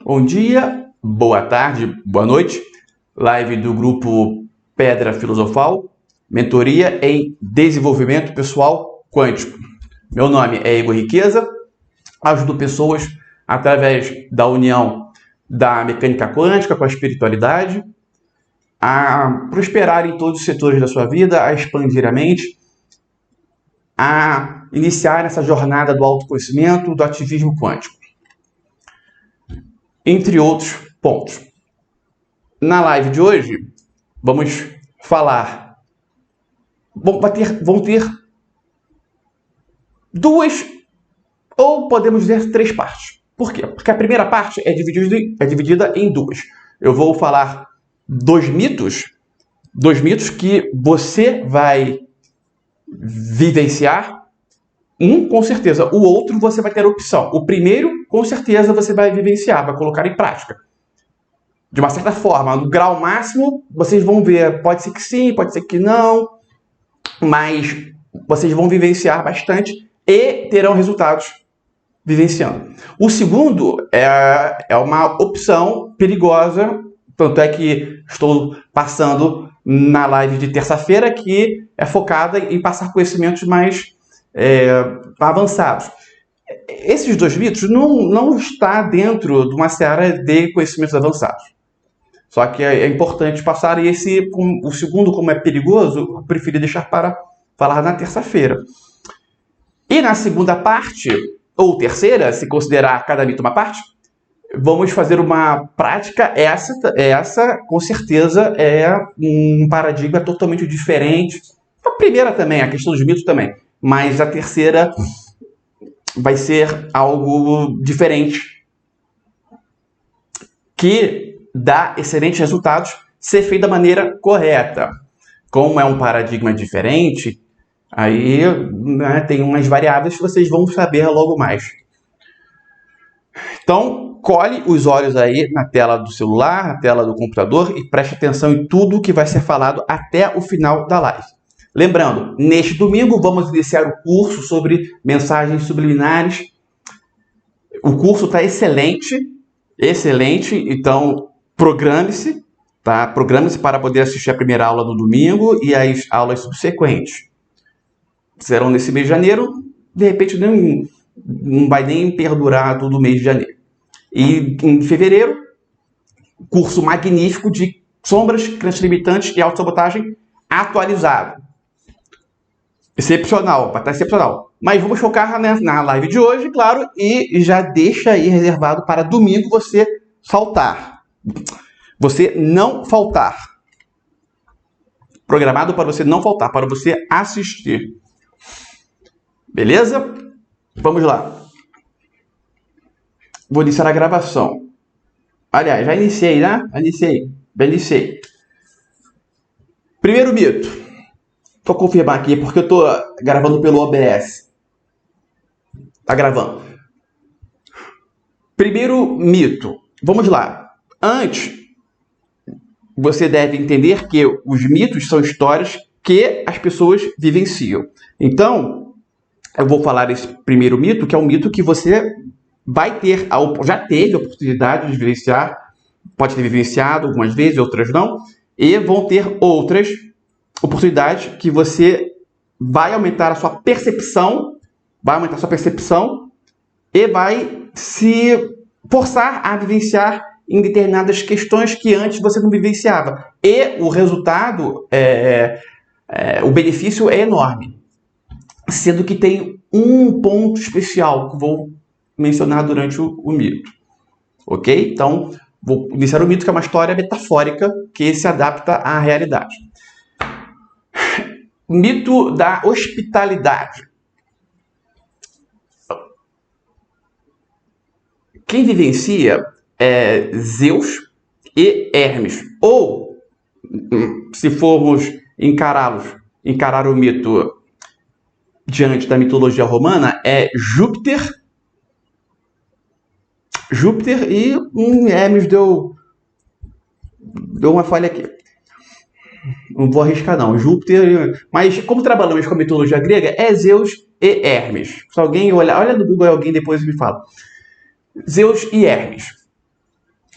Bom dia, boa tarde, boa noite. Live do grupo Pedra Filosofal, mentoria em desenvolvimento pessoal quântico. Meu nome é Igor Riqueza, ajudo pessoas através da união da mecânica quântica com a espiritualidade a prosperar em todos os setores da sua vida, a expandir a mente, a iniciar essa jornada do autoconhecimento, do ativismo quântico, entre outros pontos. Na live de hoje, vamos falar... Vão ter duas, ou podemos dizer três partes. Por quê? Porque a primeira parte é dividida em duas. Eu vou falar dois mitos que você vai vivenciar. Um, com certeza. O outro, você vai ter opção. O primeiro, com certeza, você vai vivenciar, vai colocar em prática. De uma certa forma, no grau máximo, vocês vão ver. Pode ser que sim, pode ser que não. Mas vocês vão vivenciar bastante e terão resultados vivenciando. O segundo é uma opção perigosa. Tanto é que estou passando na live de terça-feira, que é focada em passar conhecimentos mais avançados. Esses dois mitos não está dentro de uma seara de conhecimentos avançados. Só que é importante passar, e o segundo, como é perigoso, eu preferi deixar para falar na terça-feira. E na segunda parte, ou terceira, se considerar cada mito uma parte, vamos fazer uma prática. Essa com certeza é um paradigma totalmente diferente. A primeira também, a questão dos mitos também. Mas a terceira vai ser algo diferente, que dá excelentes resultados se feito da maneira correta. Como é um paradigma diferente, aí tem umas variáveis que vocês vão saber logo mais. Então, colhe os olhos aí na tela do celular, na tela do computador, e preste atenção em tudo que vai ser falado até o final da live. Lembrando, neste domingo vamos iniciar o curso sobre mensagens subliminares. O curso está excelente, então programe-se, tá? Programe-se para poder assistir a primeira aula no domingo e as aulas subsequentes. Serão nesse mês de janeiro, de repente não vai nem perdurar todo o mês de janeiro. E em fevereiro, curso magnífico de sombras, crenças limitantes e autossabotagem atualizado. Excepcional, vai estar excepcional. Mas vamos focar na live de hoje, claro, e já deixa aí reservado para domingo você faltar. Você não faltar. Programado para você não faltar, para você assistir. Beleza? Vamos lá. Vou iniciar a gravação. Aliás, já iniciei, né? Já iniciei. Primeiro mito. Vou confirmar aqui, porque eu estou gravando pelo OBS. Tá gravando. Primeiro mito. Vamos lá. Antes, você deve entender que os mitos são histórias que as pessoas vivenciam. Então, eu vou falar esse primeiro mito, que é um mito que você vai ter, já teve a oportunidade de vivenciar, pode ter vivenciado algumas vezes, outras não, e vão ter outras oportunidades que você vai aumentar a sua percepção, e vai se forçar a vivenciar em determinadas questões que antes você não vivenciava. E o resultado, o benefício é enorme. Sendo que tem um ponto especial que vou mencionar durante o mito. Ok? Então, vou iniciar o mito, que é uma história metafórica que se adapta à realidade. Mito da hospitalidade. Quem vivencia é Zeus e Hermes. Ou, se formos encarar o mito diante da mitologia romana, é Júpiter e Hermes deu uma falha aqui. Não vou arriscar não. Júpiter, mas como trabalhamos com a mitologia grega, é Zeus e Hermes. Se alguém olha no Google alguém depois me fala. Zeus e Hermes.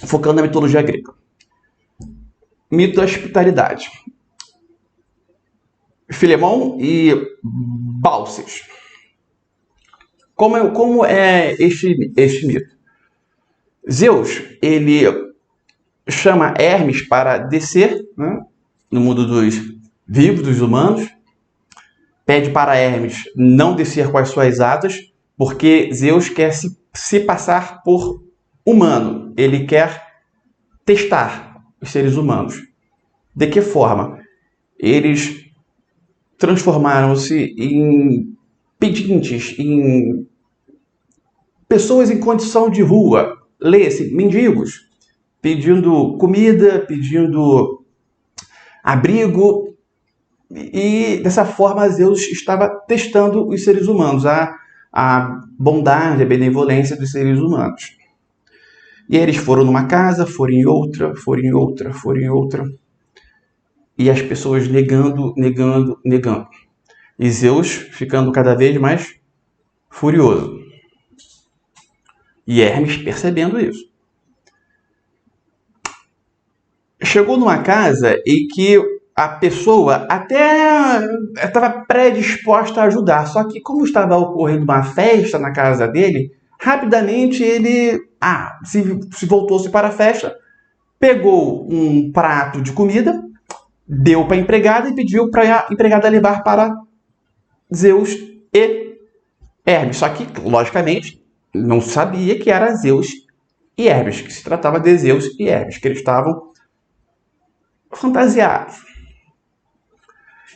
focando na mitologia grega. Mito da hospitalidade. Filemão e Baucis. Como é este mito? Zeus, ele chama Hermes para descer, né, no mundo dos vivos, dos humanos. Pede para Hermes não descer com as suas asas, porque Zeus quer se passar por humano. Ele quer testar os seres humanos. De que forma? Eles transformaram-se em pedintes, em pessoas em condição de rua, lê-se, mendigos, pedindo comida, pedindo abrigo, e dessa forma Zeus estava testando os seres humanos, a bondade, a benevolência dos seres humanos. E eles foram numa casa, foram em outra, foram em outra, foram em outra, e as pessoas negando. E Zeus ficando cada vez mais furioso. E Hermes percebendo isso. Chegou numa casa em que a pessoa até estava predisposta a ajudar, só que como estava ocorrendo uma festa na casa dele, rapidamente ele se voltou-se para a festa, pegou um prato de comida, deu para a empregada e pediu para a empregada levar para Zeus e Hermes. Só que, logicamente, não sabia que era Zeus e Hermes, que se tratava de Zeus e Hermes, que eles estavam fantasiados.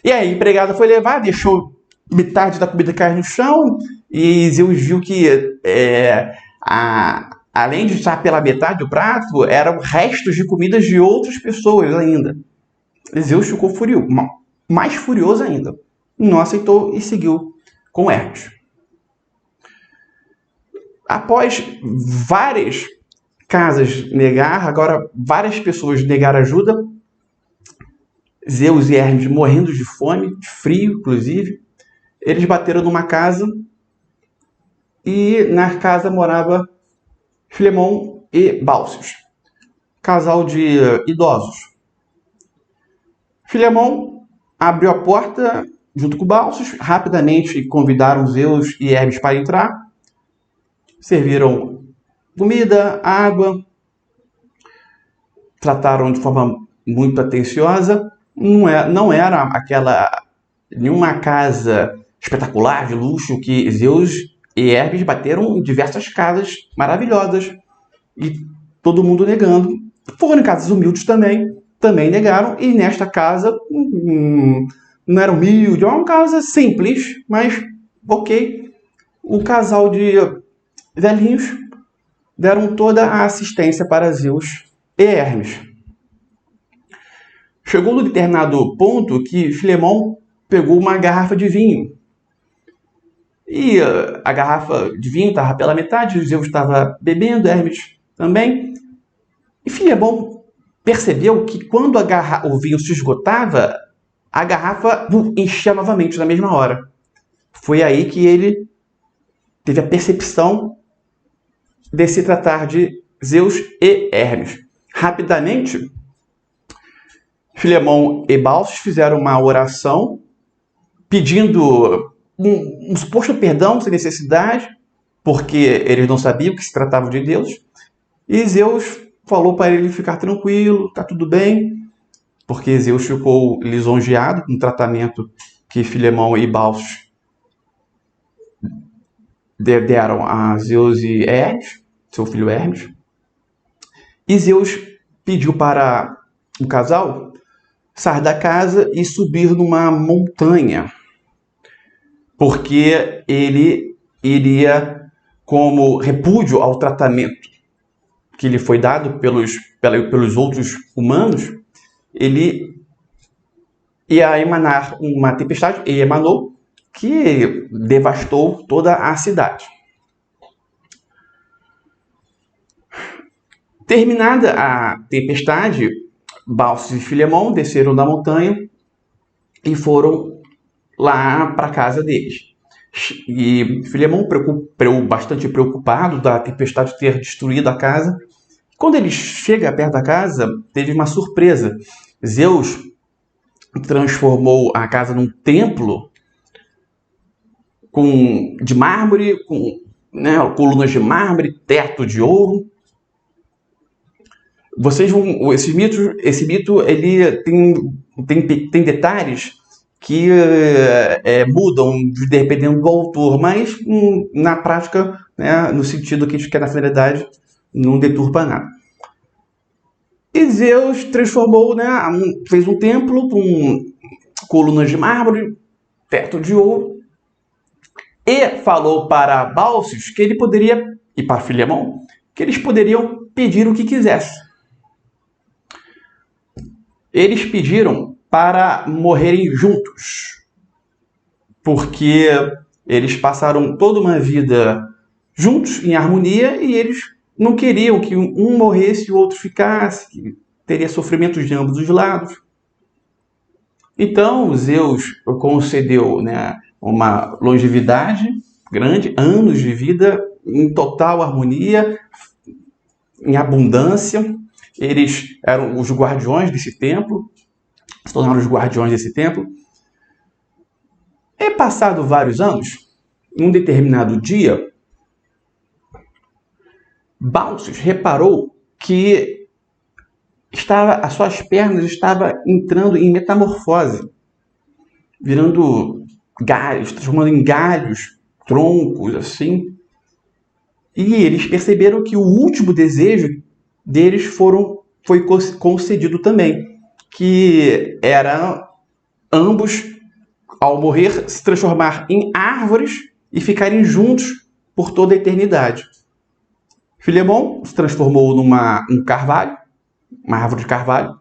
E aí a empregada foi levar, deixou metade da comida cair no chão, e Zeus viu que além de estar pela metade do prato, eram restos de comidas de outras pessoas ainda. E Zeus ficou furioso, mais furioso ainda. Não aceitou e seguiu com Hermes. Após várias casas negar, agora várias pessoas negaram ajuda, Zeus e Hermes morrendo de fome, de frio, inclusive, eles bateram numa casa e na casa morava Filemão e Baucis, casal de idosos. Filemão abriu a porta junto com Baucis, rapidamente convidaram Zeus e Hermes para entrar, serviram comida, água, trataram de forma muito atenciosa. Não era nenhuma casa espetacular de luxo que Zeus e Hermes bateram em diversas casas maravilhosas e todo mundo negando. Foram em casas humildes também negaram, e nesta casa não era humilde, era uma casa simples, mas ok. O casal de velhinhos deram toda a assistência para Zeus e Hermes. Chegou num determinado ponto que Filemão pegou uma garrafa de vinho. E a garrafa de vinho estava pela metade, Zeus estava bebendo, Hermes também. E Filemão percebeu que quando o vinho se esgotava, a garrafa enchia novamente na mesma hora. Foi aí que ele teve a percepção de se tratar de Zeus e Hermes. Rapidamente, Filemão e Baucis fizeram uma oração pedindo um suposto perdão sem necessidade, porque eles não sabiam que se tratava de Deus. E Zeus falou para ele ficar tranquilo, tá tudo bem, porque Zeus ficou lisonjeado com o tratamento que Filemão e Baucis deram a Zeus e Hermes, seu filho Hermes. E Zeus pediu para o casal sair da casa e subir numa montanha, porque ele iria, como repúdio ao tratamento que lhe foi dado pelos outros humanos, ele ia emanar uma tempestade, e emanou, que devastou toda a cidade. Terminada a tempestade, Baucis e Filemão desceram da montanha e foram lá para a casa deles. E Filemão, bastante preocupado da tempestade ter destruído a casa, Quando ele chega perto da casa, teve uma surpresa. Zeus transformou a casa num templo de mármore, com, né, colunas de mármore, teto de ouro. Vocês vão, esse mito, ele tem detalhes que mudam dependendo do autor, mas na prática, né, no sentido que a gente quer na finalidade, não deturpa nada. E Zeus transformou, né, fez um templo com colunas de mármore, teto de ouro, e falou para Baucis que ele poderia, e para Filemão, que eles poderiam pedir o que quisessem. Eles pediram para morrerem juntos, porque eles passaram toda uma vida juntos, em harmonia, e eles não queriam que um morresse e o outro ficasse, que teria sofrimentos de ambos os lados. Então, Zeus concedeu, né, uma longevidade grande, anos de vida, em total harmonia, em abundância. Eles eram os guardiões desse templo, se tornaram os guardiões desse templo. E passado vários anos, em um determinado dia, Baucis reparou que as suas pernas estavam entrando em metamorfose, virando galhos, transformando em galhos, troncos, assim. E eles perceberam que o último desejo deles foi concedido também, que era ambos, ao morrer, se transformar em árvores e ficarem juntos por toda a eternidade. Filemão se transformou num carvalho, uma árvore de carvalho,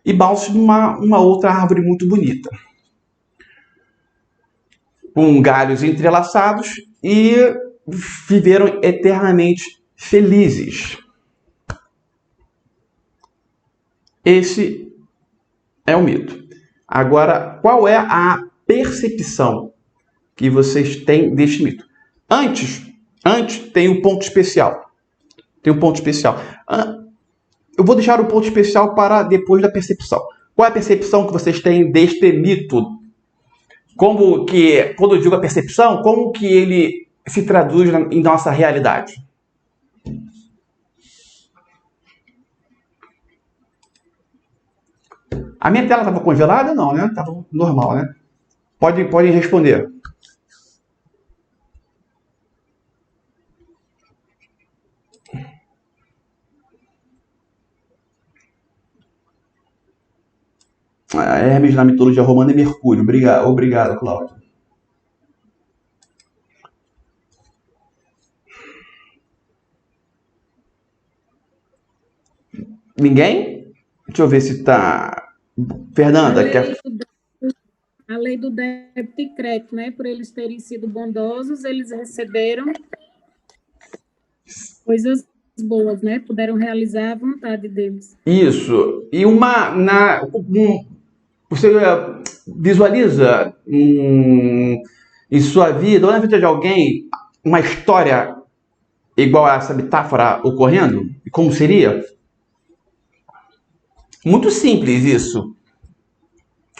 e Baucis numa outra árvore muito bonita, com galhos entrelaçados, e viveram eternamente felizes. Esse é o mito. Agora, qual é a percepção que vocês têm deste mito? Antes tem um ponto especial. Tem um ponto especial. Eu vou deixar o ponto especial para depois da percepção. Qual é a percepção que vocês têm deste mito? Quando eu digo a percepção, como que ele se traduz em nossa realidade? A minha tela estava congelada? Não, né? Estava normal, né? Podem responder. Hermes na mitologia romana é Mercúrio. Obrigado, Cláudio. Ninguém? Deixa eu ver se tá. Fernanda, quer. A lei do débito e crédito, né? Por eles terem sido bondosos, eles receberam coisas boas, né? Puderam realizar a vontade deles. Isso. E você visualiza em sua vida, ou na vida de alguém, uma história igual a essa metáfora ocorrendo? E como seria? Muito simples isso.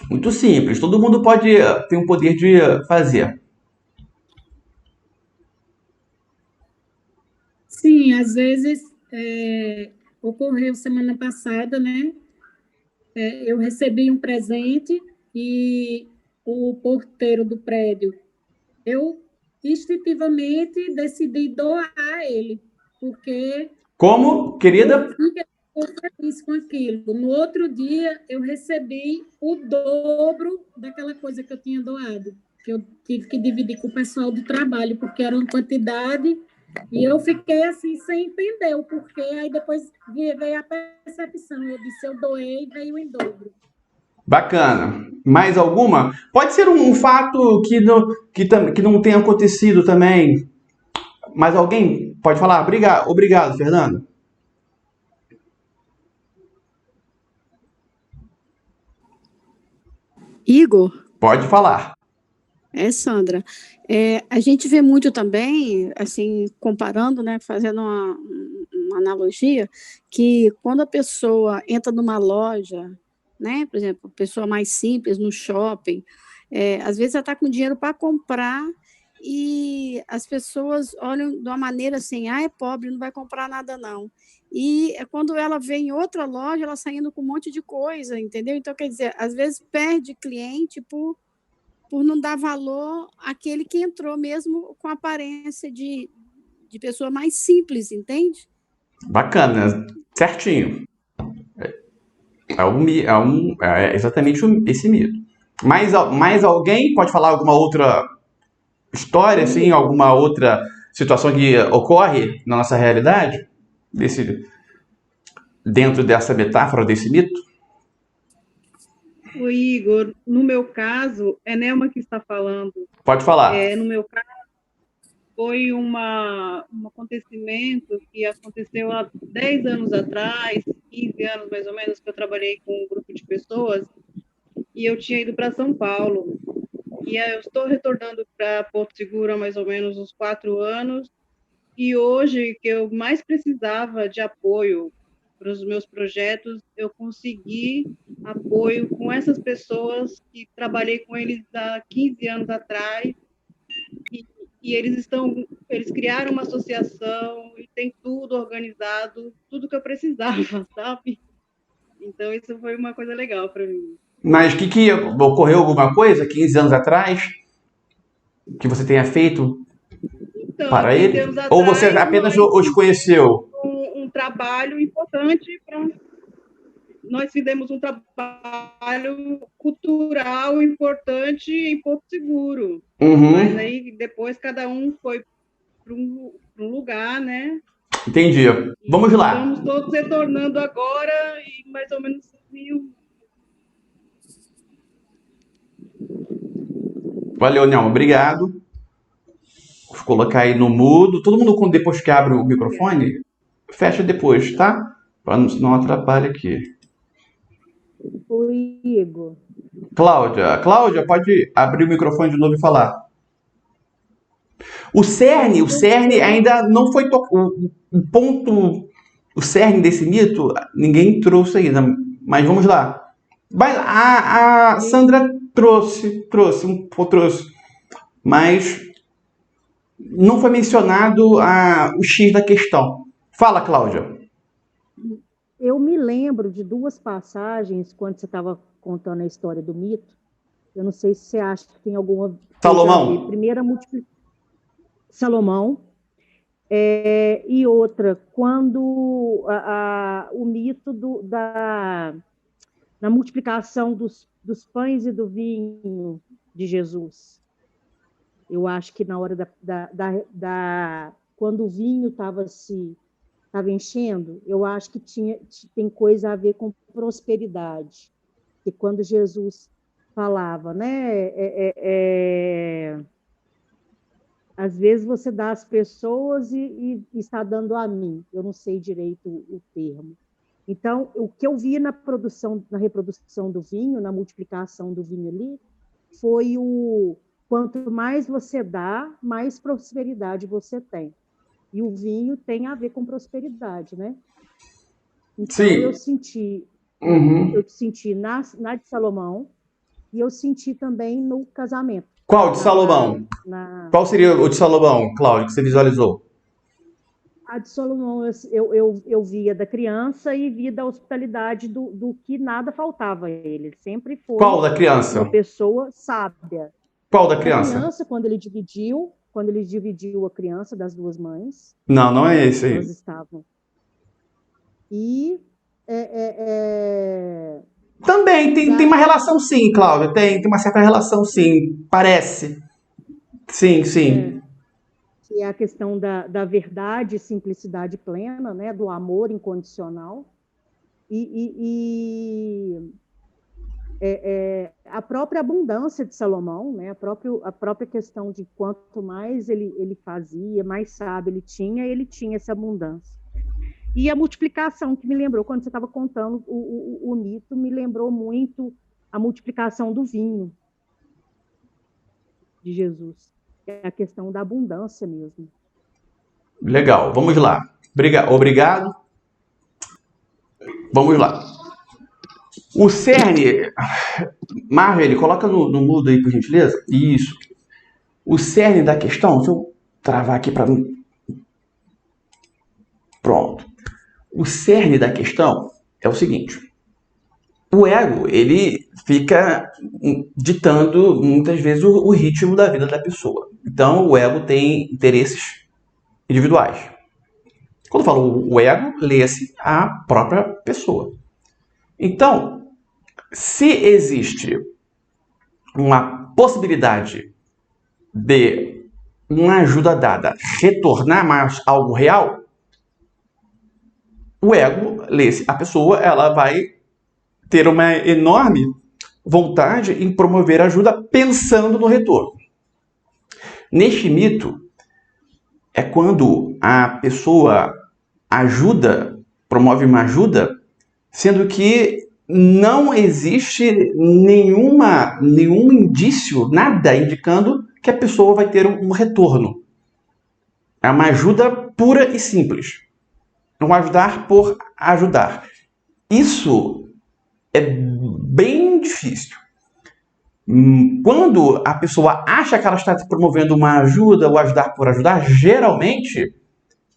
Muito simples. Todo mundo pode ter o poder de fazer. Sim, às vezes ocorreu semana passada, né? Eu recebi um presente e o porteiro do prédio, eu instintivamente decidi doar a ele, porque... Como, querida? Eu fiquei feliz com aquilo. No outro dia, eu recebi o dobro daquela coisa que eu tinha doado, que eu tive que dividir com o pessoal do trabalho, porque era uma quantidade, e eu fiquei assim, sem entender o porquê. Aí depois veio a percepção, eu disse, eu doei e veio em dobro. Bacana. Mais alguma? Pode ser um fato que não tenha acontecido também. Mais alguém pode falar? Obrigado, Fernando. Igor? Pode falar. Sandra. A gente vê muito também, assim, comparando, né, fazendo uma analogia, que quando a pessoa entra numa loja, né, por exemplo, a pessoa mais simples no shopping, às vezes ela está com dinheiro para comprar e as pessoas olham de uma maneira assim, é pobre, não vai comprar nada não. E quando ela vê em outra loja, ela saindo com um monte de coisa, entendeu? Então, quer dizer, às vezes perde cliente por não dar valor àquele que entrou mesmo com a aparência de pessoa mais simples, entende? Bacana, certinho. É exatamente esse mito. Mais alguém pode falar alguma outra história, assim, alguma outra situação que ocorre na nossa realidade, dentro dessa metáfora, desse mito? O Igor, no meu caso, é Nelma que está falando. Pode falar. No meu caso, foi um acontecimento que aconteceu há 10 anos atrás, 15 anos mais ou menos, que eu trabalhei com um grupo de pessoas e eu tinha ido para São Paulo. E eu estou retornando para Porto Seguro há mais ou menos uns 4 anos. E hoje, que eu mais precisava de apoio para os meus projetos, eu consegui apoio com essas pessoas que trabalhei com eles há 15 anos atrás. E eles criaram uma associação e tem tudo organizado, tudo que eu precisava, sabe? Então, isso foi uma coisa legal para mim. Mas que ocorreu alguma coisa 15 anos atrás que você tenha feito para ele? Ou você apenas os conheceu? Um trabalho importante para... Nós fizemos um trabalho cultural importante em Porto Seguro. Uhum. Mas aí depois cada um foi para um lugar, né? Entendi. Vamos lá. Estamos todos retornando agora e mais ou menos 1000. Valeu, Nelma. Obrigado. Vou colocar aí no mudo. Todo mundo, depois que abre o microfone, fecha depois, tá? Para não atrapalhe aqui. Oi, Igor. Cláudia, pode abrir o microfone de novo e falar. O cerne ainda não foi o ponto, o cerne desse mito, ninguém trouxe ainda, mas vamos lá. A Sandra trouxe, mas não foi mencionado o X da questão. Fala, Cláudia. Eu me lembro de duas passagens quando você estava contando a história do mito. Eu não sei se você acha que tem alguma... Salomão. Primeira Salomão. E outra, quando o mito na multiplicação dos pães e do vinho de Jesus. Eu acho que na hora quando o vinho estava enchendo, eu acho que tem coisa a ver com prosperidade. E quando Jesus falava, né? Às vezes você dá às pessoas e está dando a mim. Eu não sei direito o termo. Então, o que eu vi na reprodução do vinho, na multiplicação do vinho ali, foi quanto mais você dá, mais prosperidade você tem. E o vinho tem a ver com prosperidade, né? Então, sim. Eu senti na de Salomão e eu senti também no casamento. Qual de Salomão? Qual seria o de Salomão, Cláudio, que você visualizou? A de Salomão eu via da criança e via da hospitalidade do que nada faltava a ele. Ele sempre foi Qual da criança? Uma pessoa sábia. Qual da criança? A criança, quando ele dividiu a criança das duas mães. Não é esse aí. Elas estavam. E também tem uma relação, sim, Cláudia. Tem uma certa relação, sim. Parece. Sim. Que é a questão da verdade e simplicidade plena, né? Do amor incondicional. A própria abundância de Salomão, né? A própria questão de quanto mais ele fazia, mais sábio ele tinha essa abundância. E a multiplicação, que me lembrou, quando você estava contando o mito, me lembrou muito a multiplicação do vinho de Jesus. É a questão da abundância mesmo. Legal, vamos lá. Obrigado. Vamos lá. O cerne... Marvel, coloca no mudo aí, por gentileza. Isso. O cerne da questão... Deixa eu travar aqui para mim. Pronto. O cerne da questão é o seguinte. O ego, ele fica ditando, muitas vezes, o ritmo da vida da pessoa. Então, o ego tem interesses individuais. Quando eu falo o ego, lê-se a própria pessoa. Então, se existe uma possibilidade de uma ajuda dada retornar mais algo real, o ego, lê-se a pessoa, ela vai ter uma enorme vontade em promover ajuda pensando no retorno. Neste mito, é quando a pessoa promove uma ajuda, sendo que não existe nenhum indício, nada indicando que a pessoa vai ter um retorno. É uma ajuda pura e simples. Um ajudar por ajudar. Isso é bem difícil. Quando a pessoa acha que ela está promovendo uma ajuda ou ajudar por ajudar, geralmente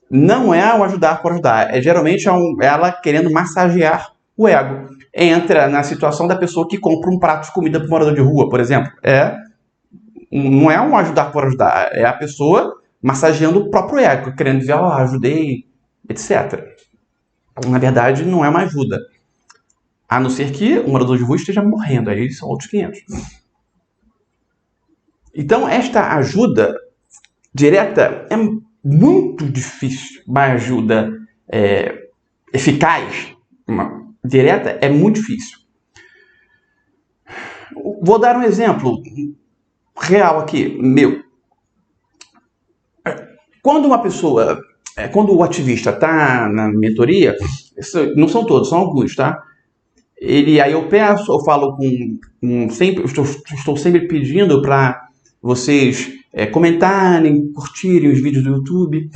não é o ajudar por ajudar. Geralmente ela querendo massagear o ego. Entra na situação da pessoa que compra um prato de comida para um morador de rua, por exemplo. Não é um ajudar por ajudar. É a pessoa massageando o próprio ego, querendo dizer, ajudei, etc. Na verdade, não é uma ajuda. A não ser que o morador de rua esteja morrendo. Aí são outros 500. Então, esta ajuda direta é muito difícil. Uma ajuda eficaz, direta, é muito difícil. Vou dar um exemplo real aqui, meu. Quando quando o ativista está na mentoria, não são todos, são alguns, tá? Aí eu falo estou sempre pedindo para vocês comentarem, curtirem os vídeos do YouTube.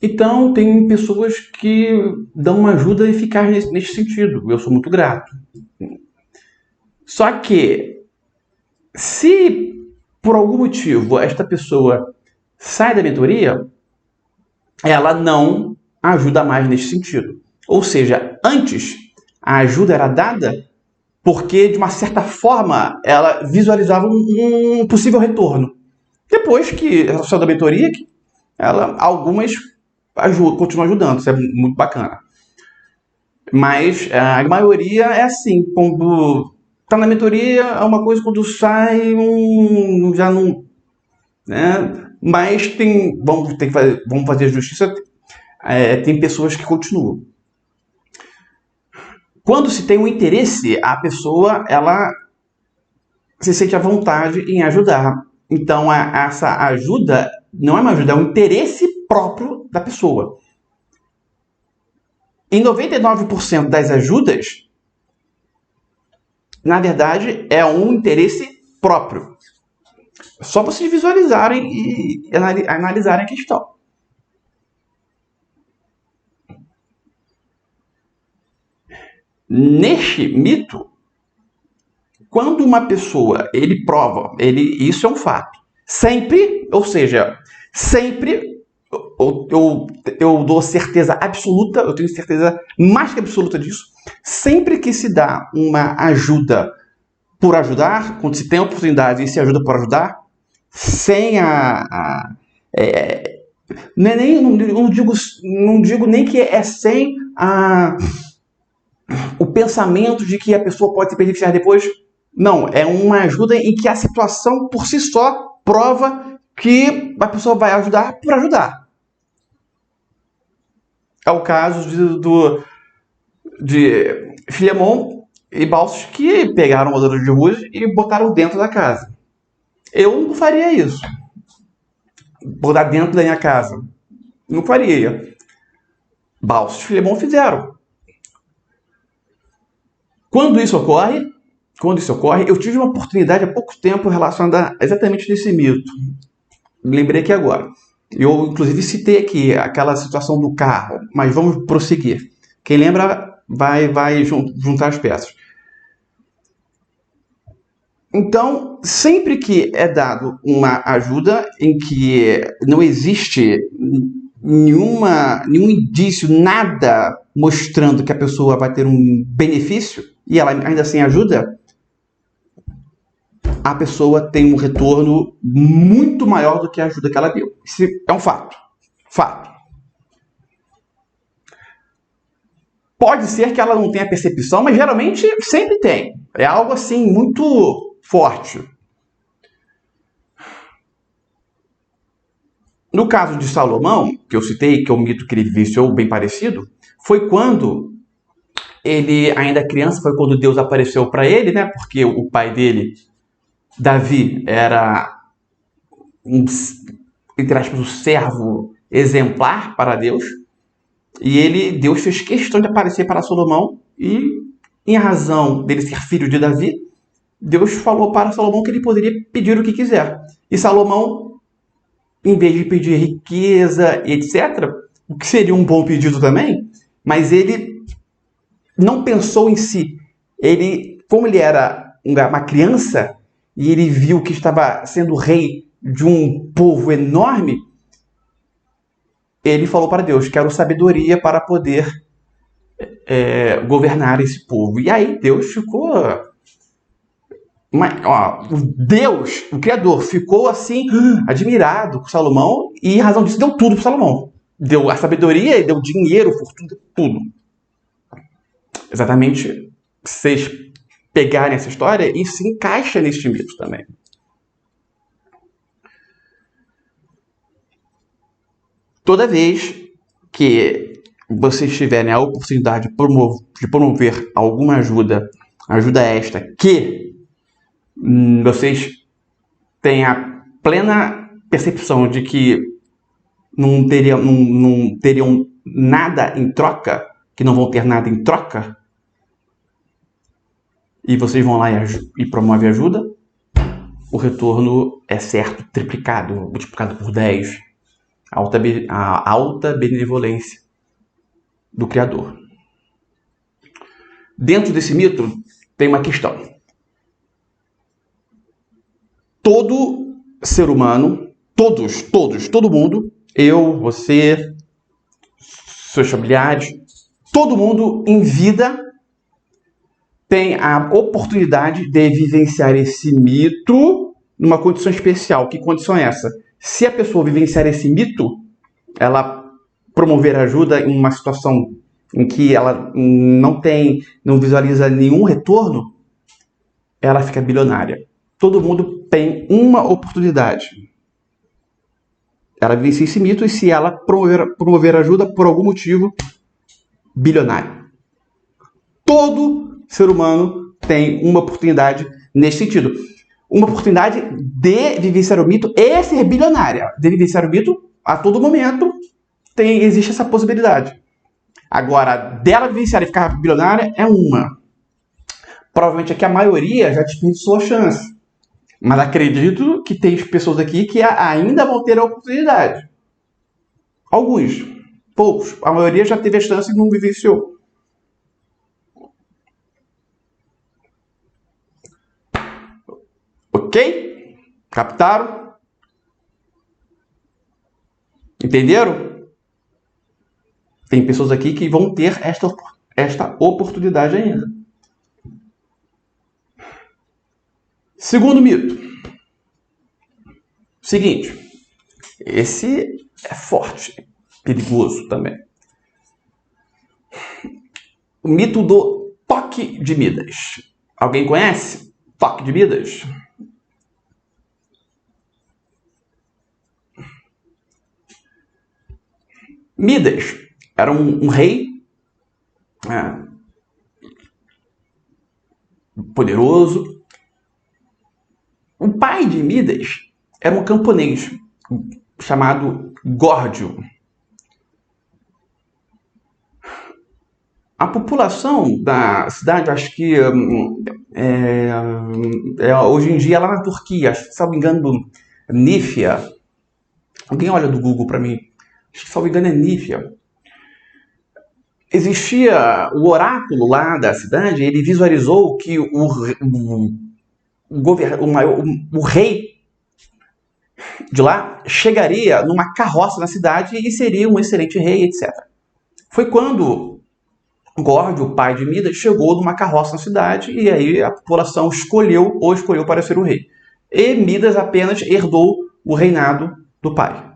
Então, tem pessoas que dão uma ajuda eficaz nesse sentido. Eu sou muito grato. Só que, se por algum motivo esta pessoa sai da mentoria, ela não ajuda mais nesse sentido. Ou seja, antes a ajuda era dada porque, de uma certa forma, ela visualizava um possível retorno. Depois que ela saiu da mentoria, algumas continuam ajudando, isso é muito bacana. Mas a maioria é assim, quando está na mentoria é uma coisa, quando sai, já não... Né? Mas vamos fazer justiça, tem pessoas que continuam. Quando se tem um interesse, a pessoa ela se sente à vontade em ajudar. Então, essa ajuda não é uma ajuda, é um interesse próprio da pessoa. Em 99% das ajudas, na verdade, é um interesse próprio. Só vocês visualizarem e analisarem a questão. Neste mito, quando uma pessoa, ele prova, isso é um fato. Sempre, ou seja, sempre, eu dou certeza absoluta, eu tenho certeza mais que absoluta disso, sempre que se dá uma ajuda por ajudar, quando se tem a oportunidade e se ajuda por ajudar, sem não digo nem que é sem o pensamento de que a pessoa pode se beneficiar depois. Não, é uma ajuda em que a situação por si só prova que a pessoa vai ajudar por ajudar. É o caso de Filemon e Balsos, que pegaram moradores de rua e botaram dentro da casa. Eu não faria isso. Botar dentro da minha casa. Não faria. Balsos e Filemon fizeram. Quando isso ocorre, eu tive uma oportunidade há pouco tempo relacionada exatamente nesse mito. Me lembrei aqui agora. Eu, inclusive, citei aqui aquela situação do carro, mas vamos prosseguir. Quem lembra vai juntar as peças. Então, sempre que é dado uma ajuda em que não existe nenhum indício, nada mostrando que a pessoa vai ter um benefício, e ela ainda assim ajuda, a pessoa tem um retorno muito maior do que a ajuda que ela deu. Isso é um fato. Fato. Pode ser que ela não tenha percepção, mas geralmente sempre tem. É algo assim muito forte. No caso de Salomão, que eu citei, que é o mito que ele vivenciou bem parecido, foi quando ele ainda criança, foi quando Deus apareceu para ele, né? Porque o pai dele, Davi, era entre aspas, um servo exemplar para Deus. E Deus fez questão de aparecer para Salomão e, em razão dele ser filho de Davi, Deus falou para Salomão que ele poderia pedir o que quiser. E Salomão, em vez de pedir riqueza, etc., o que seria um bom pedido também, mas ele não pensou em si. Como ele era uma criança e ele viu que estava sendo rei de um povo enorme, ele falou para Deus: quero sabedoria para poder governar esse povo. E aí Deus ficou... Deus, o Criador, ficou assim, admirado com Salomão, e em razão disso deu tudo para Salomão. Deu a sabedoria, deu dinheiro, fortuna, tudo. Exatamente, vocês pegarem essa história e se encaixa neste mito também. Toda vez que vocês tiverem a oportunidade de promover alguma ajuda esta que vocês têm a plena percepção de que não teriam nada em troca, que não vão ter nada em troca, e vocês vão lá e promovem ajuda, o retorno é certo, triplicado, multiplicado por 10. A alta benevolência do Criador. Dentro desse mito tem uma questão. Todo ser humano, todo mundo, eu, você, seus familiares, todo mundo em vida tem a oportunidade de vivenciar esse mito numa condição especial. Que condição é essa? Se a pessoa vivenciar esse mito, ela promover ajuda em uma situação em que ela não visualiza nenhum retorno, ela fica bilionária. Todo mundo tem uma oportunidade. Ela vivencia esse mito e, se ela promover ajuda por algum motivo, bilionária. Todo ser humano tem uma oportunidade nesse sentido. Uma oportunidade de vivenciar o mito e ser bilionária. De vivenciar o mito a todo momento existe essa possibilidade. Agora, dela vivenciar e ficar bilionária é uma. Provavelmente aqui a maioria já desperdiçou a chance. Mas acredito que tem pessoas aqui que ainda vão ter a oportunidade. Alguns. Poucos. A maioria já teve a chance e não vivenciou. Ok? Captaram? Entenderam? Tem pessoas aqui que vão ter esta oportunidade ainda. Segundo mito. Seguinte. Esse é forte, perigoso também. O mito do toque de Midas. Alguém conhece? Toque de Midas? Midas era um rei poderoso. O pai de Midas era um camponês chamado Górdio. A população da cidade, acho que hoje em dia é lá na Turquia, se não me engano, Nífia, Alguém olha do Google para mim. Acho que, se não me engano, é Nífia. Existia o oráculo lá da cidade, ele visualizou que o rei de lá chegaria numa carroça na cidade e seria um excelente rei, etc. Foi quando Gordio, o pai de Midas, chegou numa carroça na cidade e aí a população escolheu para ser o rei. E Midas apenas herdou o reinado do pai.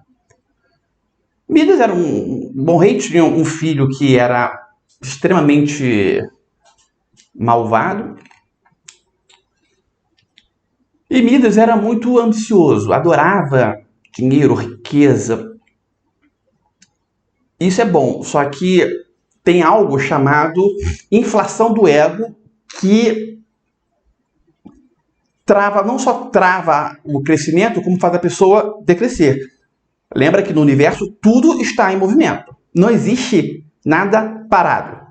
Midas era um bom rei, tinha um filho que era extremamente malvado. E Midas era muito ambicioso, adorava dinheiro, riqueza. Isso é bom, só que tem algo chamado inflação do ego que não só trava o crescimento, como faz a pessoa decrescer. Lembra que no universo tudo está em movimento. Não existe nada parado.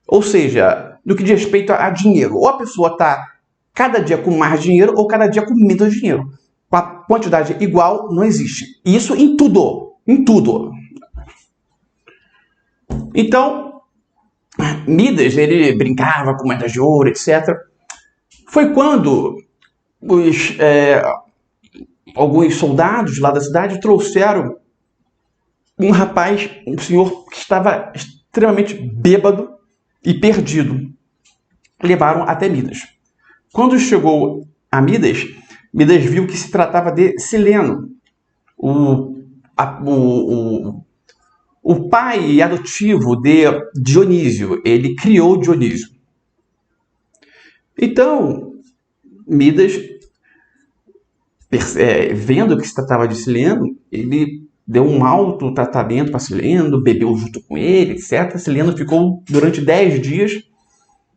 Ou seja, no que diz respeito a dinheiro, ou a pessoa está cada dia com mais dinheiro ou cada dia com menos dinheiro. Com a quantidade igual não existe. Isso em tudo. Em tudo. Então, Midas, ele brincava com moedas de ouro, etc. Foi quando alguns soldados lá da cidade trouxeram um rapaz, um senhor que estava extremamente bêbado e perdido. Levaram até Midas. Quando chegou a Midas, Midas viu que se tratava de Sileno, o pai adotivo de Dionísio. Ele criou Dionísio. Então, Midas, vendo que se tratava de Sileno, ele deu um alto tratamento para Sileno, bebeu junto com ele, etc. Sileno ficou durante 10 dias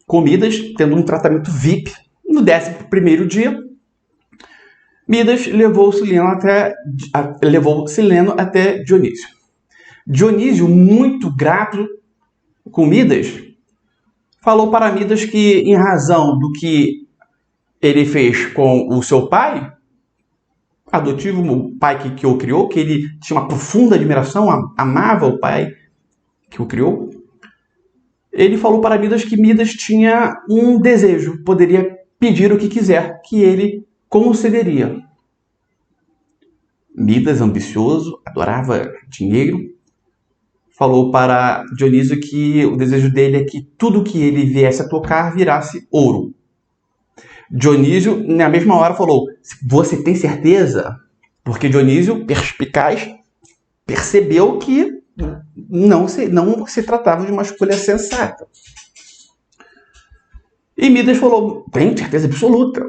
com Midas, tendo um tratamento VIP. No 11º dia, Midas levou Sileno até Dionísio. Dionísio, muito grato com Midas, falou para Midas que, em razão do que ele fez com o seu pai adotivo, o pai que o criou, que ele tinha uma profunda admiração, amava o pai que o criou, ele falou para Midas que Midas tinha um desejo, poderia pedir o que quiser, que ele concederia. Midas, ambicioso, adorava dinheiro, falou para Dionísio que o desejo dele é que tudo que ele viesse a tocar virasse ouro. Dionísio, na mesma hora, falou: você tem certeza? Porque Dionísio, perspicaz, percebeu que não se tratava de uma escolha sensata. E Midas falou: tenho certeza absoluta.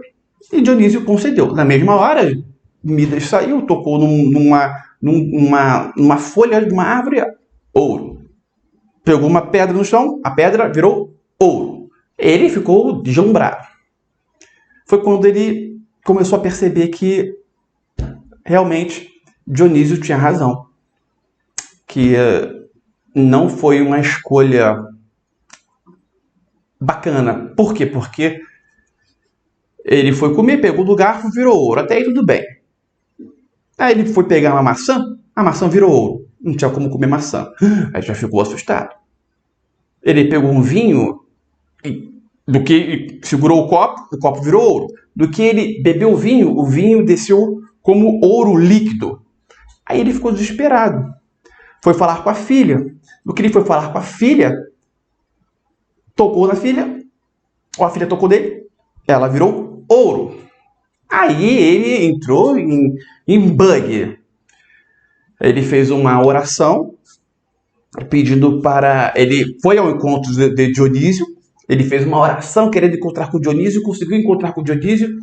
E Dionísio concedeu. Na mesma hora, Midas saiu, tocou numa folha de uma árvore, ouro. Pegou uma pedra no chão, a pedra virou ouro. Ele ficou deslumbrado. Foi quando ele começou a perceber que realmente Dionísio tinha razão. Que não foi uma escolha bacana. Por quê? Porque ele foi comer, pegou do garfo, virou ouro. Até aí tudo bem. Aí ele foi pegar uma maçã, a maçã virou ouro. Não tinha como comer maçã. Aí já ficou assustado. Ele pegou um vinho, do que segurou o copo virou ouro. Do que ele bebeu o vinho desceu como ouro líquido. Aí ele ficou desesperado. Foi falar com a filha. Do que ele foi falar com a filha, tocou na filha, ou a filha tocou nele, ela virou ouro. Aí ele entrou em bug. Ele fez uma oração pedindo para... Ele foi ao encontro de Dionísio, ele fez uma oração querendo encontrar com Dionísio, conseguiu encontrar com Dionísio,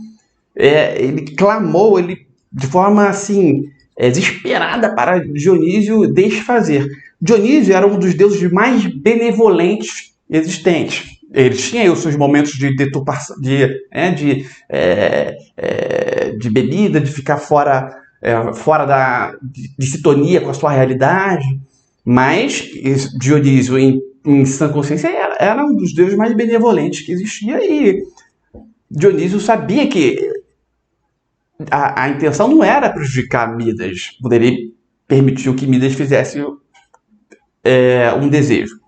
ele clamou, de forma assim, desesperada para Dionísio desfazer. Dionísio era um dos deuses mais benevolentes existentes. Ele tinha os seus momentos de deturpação, de bebida, de ficar fora de sintonia com a sua realidade, mas Dionísio, em sã consciência, era um dos deuses mais benevolentes que existia, e Dionísio sabia que a intenção não era prejudicar Midas, quando ele permitiu que Midas fizesse um desejo.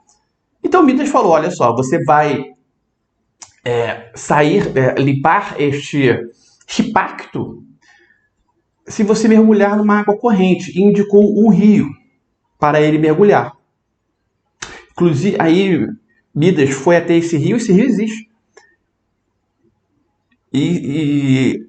Então Midas falou, olha só, você vai limpar este pacto se você mergulhar numa água corrente, e indicou um rio para ele mergulhar. Inclusive, aí Midas foi até esse rio existe. E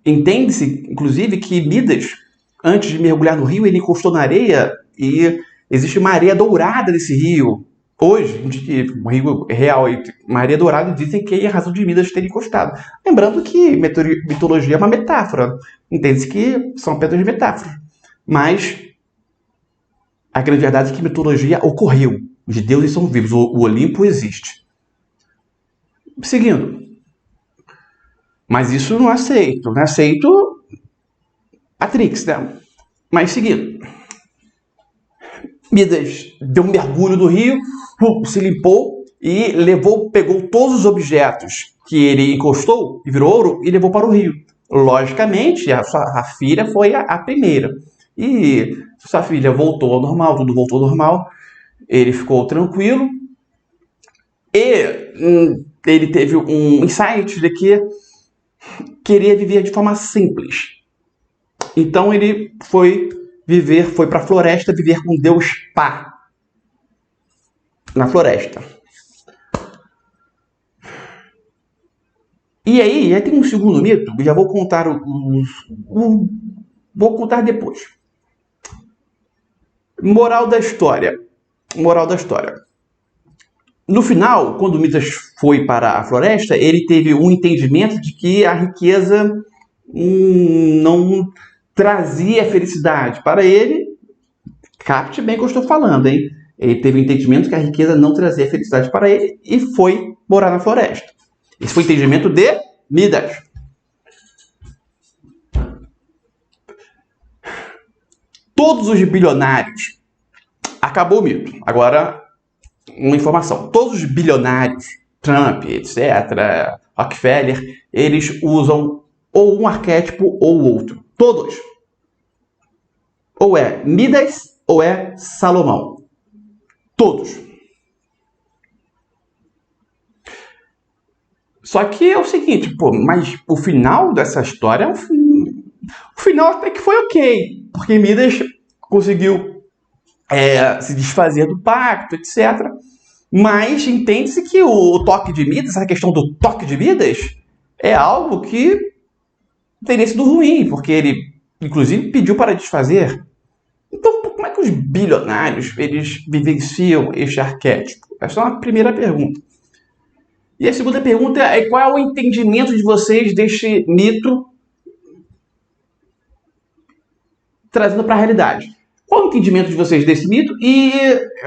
entende-se, inclusive, que Midas, antes de mergulhar no rio, ele encostou na areia e existe uma areia dourada nesse rio. Hoje, um rio real, uma areia dourada, dizem que é a razão de Midas ter encostado. Lembrando que mitologia é uma metáfora. Entende-se que são apenas metáforas. Mas a grande verdade é que mitologia ocorreu. Os deuses são vivos, o Olimpo existe. Seguindo. Mas isso não aceito. Não aceito Atrix, né? Mas seguindo. Midas deu um mergulho no rio, se limpou e pegou todos os objetos que ele encostou e virou ouro e levou para o rio. Logicamente, a filha foi a primeira. E sua filha voltou ao normal, tudo voltou ao normal. Ele ficou tranquilo. E ele teve um insight de que queria viver de forma simples. Então ele foi para a floresta viver com Deus Pá. Na floresta. E aí tem um segundo mito, já vou contar vou contar depois. Moral da história. No final, quando Midas foi para a floresta, ele teve um entendimento de que a riqueza não trazia felicidade. Para ele, capte bem o que eu estou falando, hein? Ele teve o entendimento que a riqueza não trazia felicidade para ele e foi morar na floresta. Esse foi o entendimento de Midas. Todos os bilionários... Acabou o mito. Agora, uma informação. Todos os bilionários, Trump, etc., Rockefeller, eles usam ou um arquétipo ou outro. Todos. Ou é Midas ou é Salomão. Todos. Só que é o seguinte, mas o final dessa história, o final até que foi ok, porque Midas conseguiu se desfazer do pacto, etc. Mas entende-se que o toque de Midas, essa questão do toque de Midas, é algo que teria sido ruim, porque ele, inclusive, pediu para desfazer. Então, como é que os bilionários eles vivenciam este arquétipo? Essa é uma primeira pergunta. E a segunda pergunta é qual é o entendimento de vocês deste mito trazendo para a realidade? Qual é o entendimento de vocês desse mito? E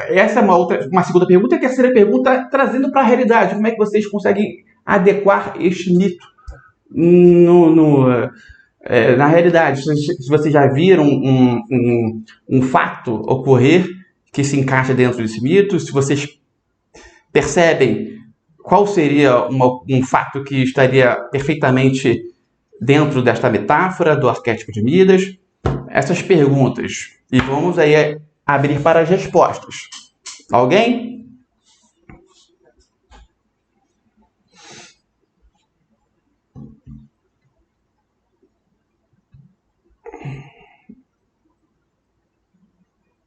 essa é uma segunda pergunta. E a terceira pergunta, trazendo para a realidade, como é que vocês conseguem adequar este mito na realidade? Se vocês já viram um fato ocorrer que se encaixa dentro desse mito, se vocês percebem qual seria um fato que estaria perfeitamente dentro desta metáfora do arquétipo de Midas? Essas perguntas. E vamos aí abrir para as respostas. Alguém?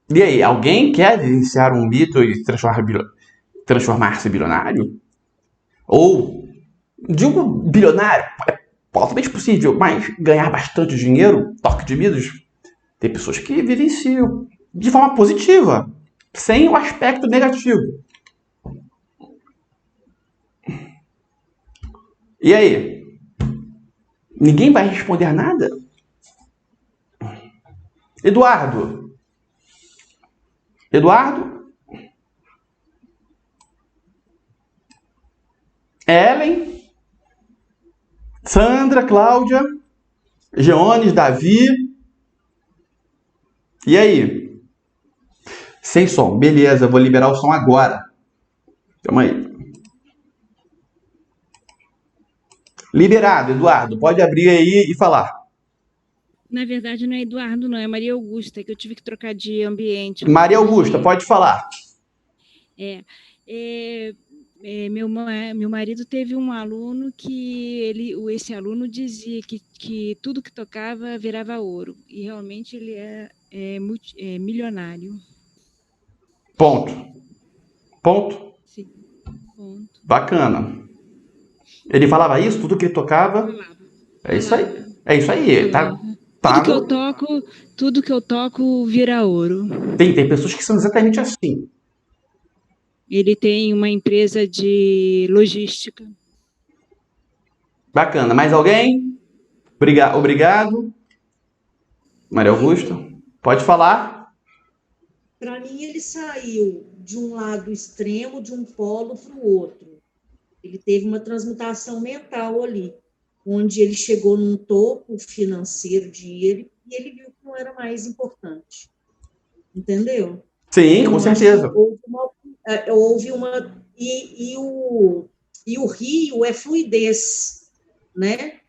E aí, alguém quer vivenciar um mito e transformar-se em bilionário? Ou, digo bilionário, é totalmente possível, mas ganhar bastante dinheiro, toque de Midas, tem pessoas que vivenciam de forma positiva, sem o aspecto negativo. E aí? Ninguém vai responder nada? Eduardo? Ellen? Sandra, Cláudia? Geones, Davi? E aí? Sem som. Beleza, vou liberar o som agora. Calma aí. Liberado, Eduardo. Pode abrir aí e falar. Na verdade, não é Eduardo, não, é Maria Augusta, que eu tive que trocar de ambiente. Maria Augusta, pode falar. Meu marido teve um aluno que esse aluno dizia que tudo que tocava virava ouro. E realmente ele é milionário. Ponto. Sim, ponto. Bacana. Ele falava isso, tudo que ele tocava. Falava. É isso aí. É isso aí. Tá. Tudo que eu toco vira ouro. Tem pessoas que são exatamente assim. Ele tem uma empresa de logística. Bacana. Mais alguém? Obrigado. Maria Augusta, pode falar. Para mim, ele saiu de um lado extremo, de um polo para o outro. Ele teve uma transmutação mental ali, onde ele chegou num topo financeiro de dinheiro e ele viu que não era mais importante. Entendeu? Sim, com certeza. Houve uma e o rio é fluidez, né?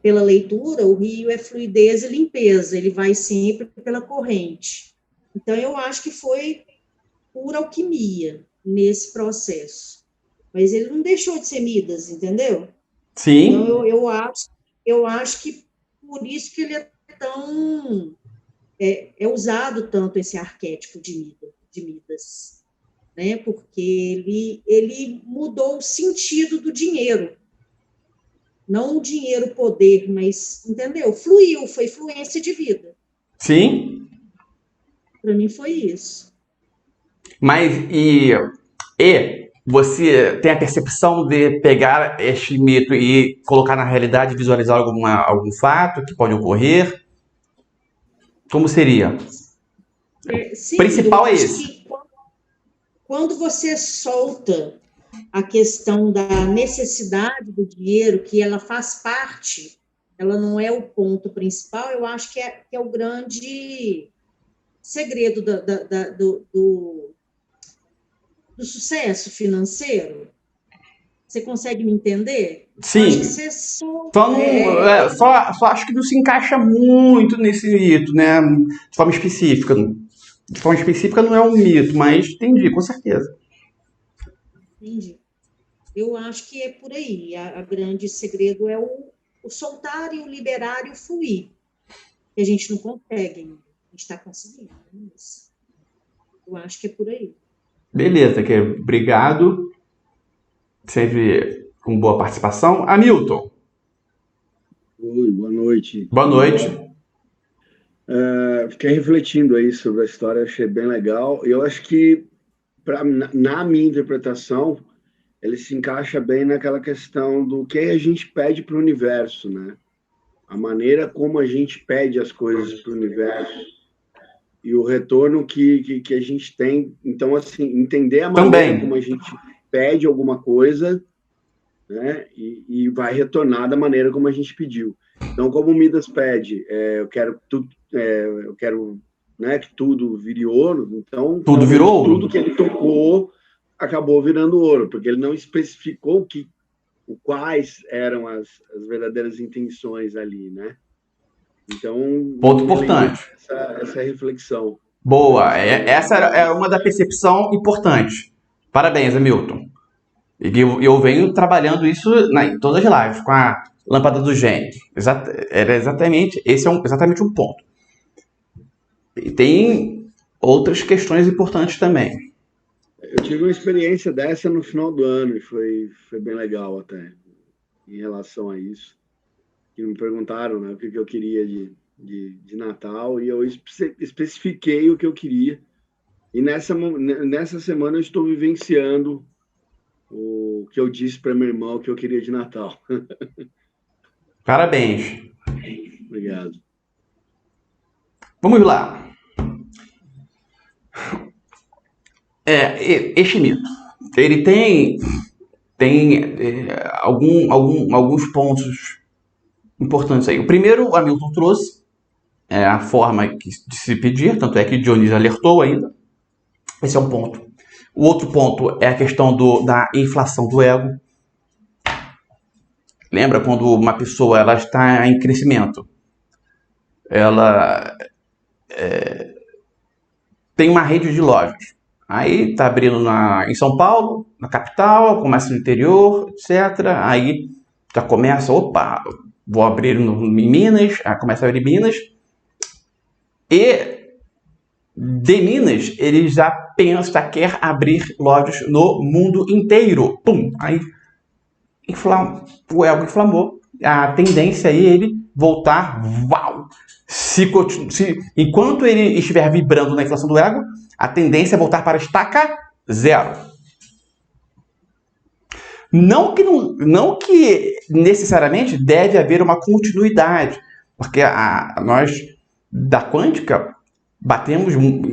Pela leitura, o rio é fluidez e limpeza, ele vai sempre pela corrente. Então, eu acho que foi pura alquimia nesse processo. Mas ele não deixou de ser Midas, entendeu? Sim. Então, eu acho que por isso que ele é tão... É usado tanto esse arquétipo de Midas, né? Porque ele mudou o sentido do dinheiro. Não o dinheiro poder, mas, entendeu? Fluiu, foi fluência de vida. Sim. Para mim foi isso. Mas, você tem a percepção de pegar este mito e colocar na realidade, visualizar algum fato que pode ocorrer? Como seria? Sim, Principal é esse. Quando você solta a questão da necessidade do dinheiro, que ela faz parte, ela não é o ponto principal, eu acho que é o grande segredo do sucesso financeiro. Você consegue me entender? Sim. Só acho que não se encaixa muito nesse mito, né? De forma específica. De forma específica não é um mito, mas entendi, com certeza. Entendi. Eu acho que é por aí. A grande segredo é o soltar e o liberar e o fluir. Que a gente não consegue ainda. A gente está conseguindo. Mas eu acho que é por aí. Beleza, obrigado. Sempre com boa participação. Hamilton. Oi, boa noite. Boa noite. Fiquei refletindo aí sobre a história, achei bem legal. Eu acho que, na minha interpretação, ele se encaixa bem naquela questão do que a gente pede para o universo, né? A maneira como a gente pede as coisas para o universo e o retorno que a gente tem. Então, assim, entender a maneira como a gente pede alguma coisa, né? E vai retornar da maneira como a gente pediu. Então, como o Midas pede, eu quero né, que tudo vire ouro, então tudo virou ouro. Tudo que ele tocou acabou virando ouro, porque ele não especificou quais eram as verdadeiras intenções ali, né? Então, ponto importante. Essa reflexão. Boa, essa é uma da percepção importante. Parabéns, Hamilton. Eu venho trabalhando isso em todas as lives, com a lâmpada do gênio. Esse é exatamente um ponto. E tem outras questões importantes também. Eu tive uma experiência dessa no final do ano e foi bem legal até, em relação a isso. Que me perguntaram, né, o que eu queria de Natal e eu especifiquei o que eu queria. E nessa semana eu estou vivenciando o que eu disse para meu irmão que eu queria de Natal. Parabéns. Obrigado. Vamos lá. Este mito, ele tem alguns pontos importantes aí. O primeiro, o Hamilton trouxe, a forma de se pedir, tanto é que Dionísio alertou ainda. Esse é um ponto. O outro ponto é a questão da inflação do ego. Lembra quando uma pessoa ela está em crescimento? ela tem uma rede de lojas. Aí tá abrindo em São Paulo, na capital, começa no interior, etc. Aí já começa, opa, vou abrir em Minas, aí começa a abrir em Minas. E de Minas, ele já pensa, quer abrir lojas no mundo inteiro. Pum! Aí o ego inflamou. A tendência é ele voltar, uau! Enquanto ele estiver vibrando na inflação do ego, a tendência é voltar para a estaca zero. Não que necessariamente deve haver uma continuidade, porque nós da quântica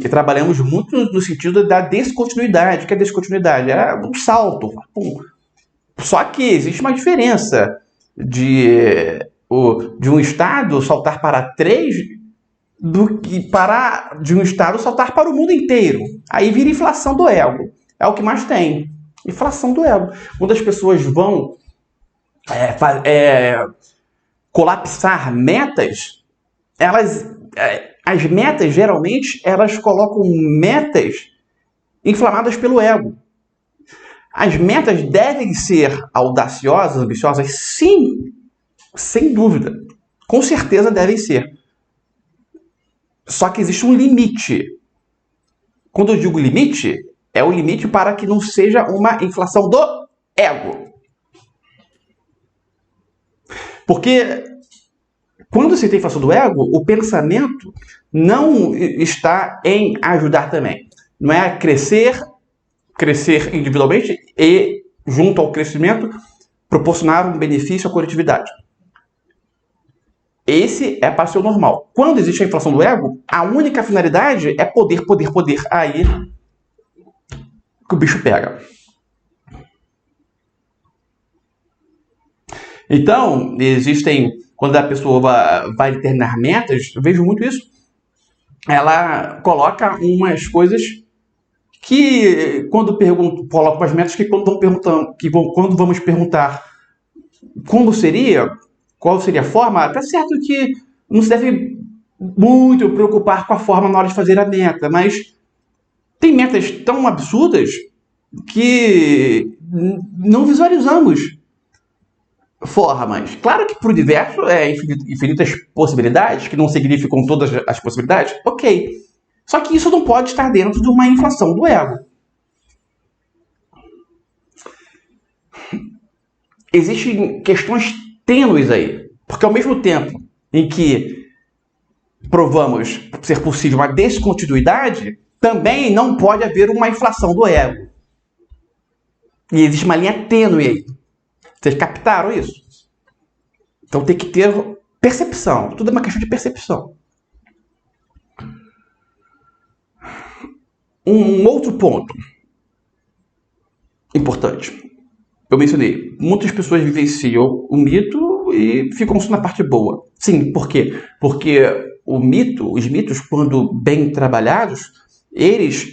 trabalhamos muito no sentido da descontinuidade. O que é descontinuidade? É um salto. Pum. Só que existe uma diferença de um estado saltar para 3 do que de um estado saltar para o mundo inteiro. Aí vira inflação do ego. É o que mais tem. Inflação do ego. Quando as pessoas vão colapsar metas, as metas, geralmente, elas colocam metas inflamadas pelo ego. As metas devem ser audaciosas, ambiciosas? Sim, sem dúvida. Com certeza devem ser. Só que existe um limite. Quando eu digo limite, é o limite para que não seja uma inflação do ego. Porque quando se tem inflação do ego, o pensamento não está em ajudar também. Não é crescer individualmente e, junto ao crescimento, proporcionar um benefício à coletividade. Esse é para ser o normal. Quando existe a inflação do ego, a única finalidade é poder, poder, poder. Aí que o bicho pega. Então, quando a pessoa vai determinar metas, eu vejo muito isso, ela coloca umas coisas que, quando coloca umas metas que quando vamos perguntar como seria, qual seria a forma, tá certo que não se deve muito preocupar com a forma na hora de fazer a meta, mas tem metas tão absurdas que não visualizamos formas. Claro que para o universo é infinitas possibilidades, que não significam todas as possibilidades, ok. Só que isso não pode estar dentro de uma inflação do ego. Existem questões tênues aí, porque ao mesmo tempo em que provamos ser possível uma descontinuidade, também não pode haver uma inflação do ego. E existe uma linha tênue aí. Vocês captaram isso? Então tem que ter percepção. Tudo é uma questão de percepção. Um outro ponto importante. Eu mencionei, muitas pessoas vivenciam o mito e ficam só na parte boa. Sim, por quê? Porque os mitos, quando bem trabalhados, eles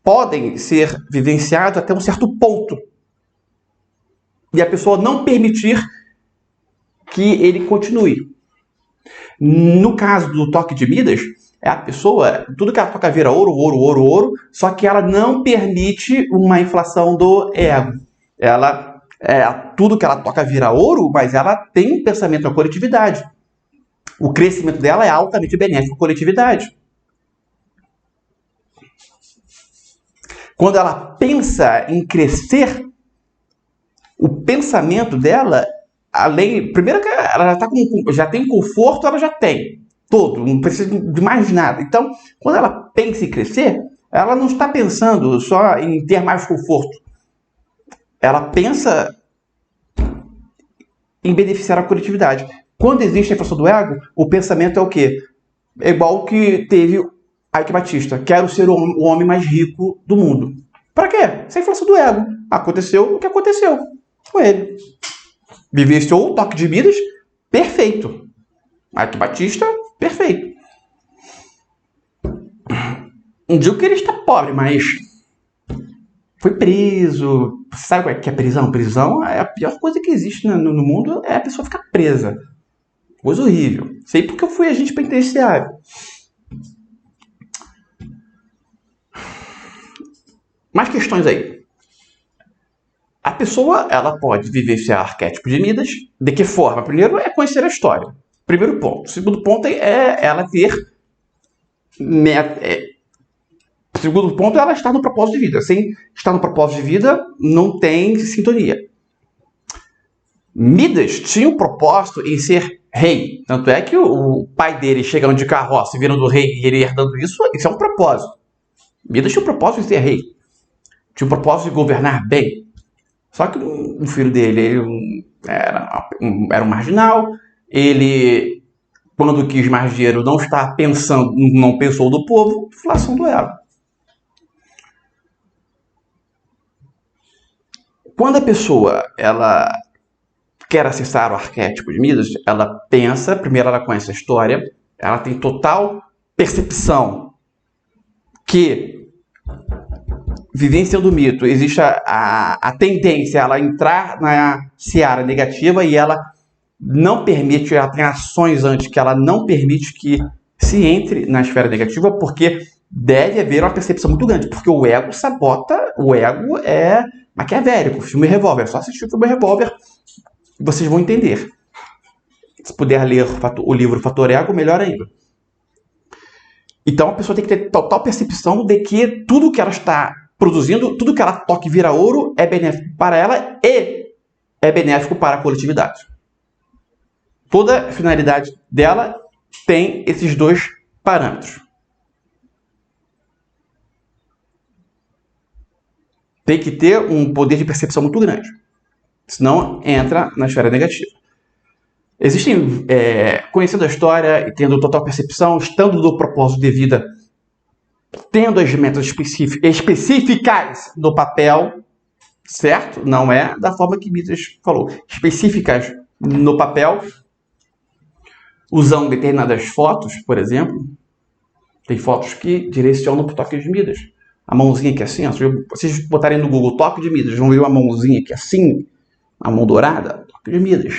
podem ser vivenciados até um certo ponto. E a pessoa não permitir que ele continue. No caso do toque de Midas, a pessoa, tudo que ela toca vira ouro, ouro, ouro, ouro, só que ela não permite uma inflação do ego. Tudo que ela toca vira ouro, mas ela tem um pensamento na coletividade. O crescimento dela é altamente benéfico à coletividade. Quando ela pensa em crescer, o pensamento dela, primeiro que ela já tem conforto, ela já tem todo, não precisa de mais nada. Então, quando ela pensa em crescer, ela não está pensando só em ter mais conforto. Ela pensa em beneficiar a coletividade. Quando existe a inflação do ego, o pensamento é o quê? É igual que teve Ike Batista. Quero ser o homem mais rico do mundo. Para quê? Sem inflação do ego. Aconteceu o que aconteceu com ele. Vivenciou o toque de Midas, perfeito. Ike Batista, perfeito. Não digo que ele está pobre, mas foi preso. Você sabe o que é prisão? Prisão é a pior coisa que existe no mundo, é a pessoa ficar presa. Coisa horrível. Sei porque eu fui agente penitenciário. Mais questões aí. A pessoa, ela pode vivenciar arquétipo de Midas. De que forma? Primeiro é conhecer a história. Primeiro ponto. Segundo ponto é ela ter... Segundo ponto é ela estar no propósito de vida. Sem estar no propósito de vida, não tem sintonia. Midas tinha o propósito em ser rei. Tanto é que o pai dele chegando de carroça, virando rei e ele herdando isso é um propósito. Midas tinha o propósito de ser rei. Tinha o propósito de governar bem. Só que o filho dele era um marginal. Ele, quando quis mais dinheiro, não pensou do povo, inflação ela. Quando a pessoa ela quer acessar o arquétipo de Midas, ela pensa, primeiro ela conhece a história, ela tem total percepção que, vivenciando o mito, existe a tendência a ela entrar na seara negativa e ela não permite, ela tem ações antes que ela não permite que se entre na esfera negativa, porque deve haver uma percepção muito grande, porque o ego sabota, o ego é maquiavélico. Filme Revólver, é só assistir o filme Revólver, vocês vão entender. Se puder ler o livro Fator Ego, melhor ainda. Então a pessoa tem que ter total percepção de que tudo que ela está produzindo, tudo que ela toca e vira ouro é benéfico para ela e é benéfico para a coletividade. Toda a finalidade dela tem esses dois parâmetros. Tem que ter um poder de percepção muito grande. Senão entra na esfera negativa. Existem, conhecendo a história e tendo total percepção, estando no propósito de vida, tendo as metas específicas no papel, certo? Não é da forma que Midas falou. Específicas no papel, usando determinadas fotos, por exemplo. Tem fotos que direcionam para o toque de Midas. A mãozinha aqui assim, ó, se vocês botarem no Google toque de Midas, vão ver uma mãozinha aqui assim, a mão dourada, toque de Midas.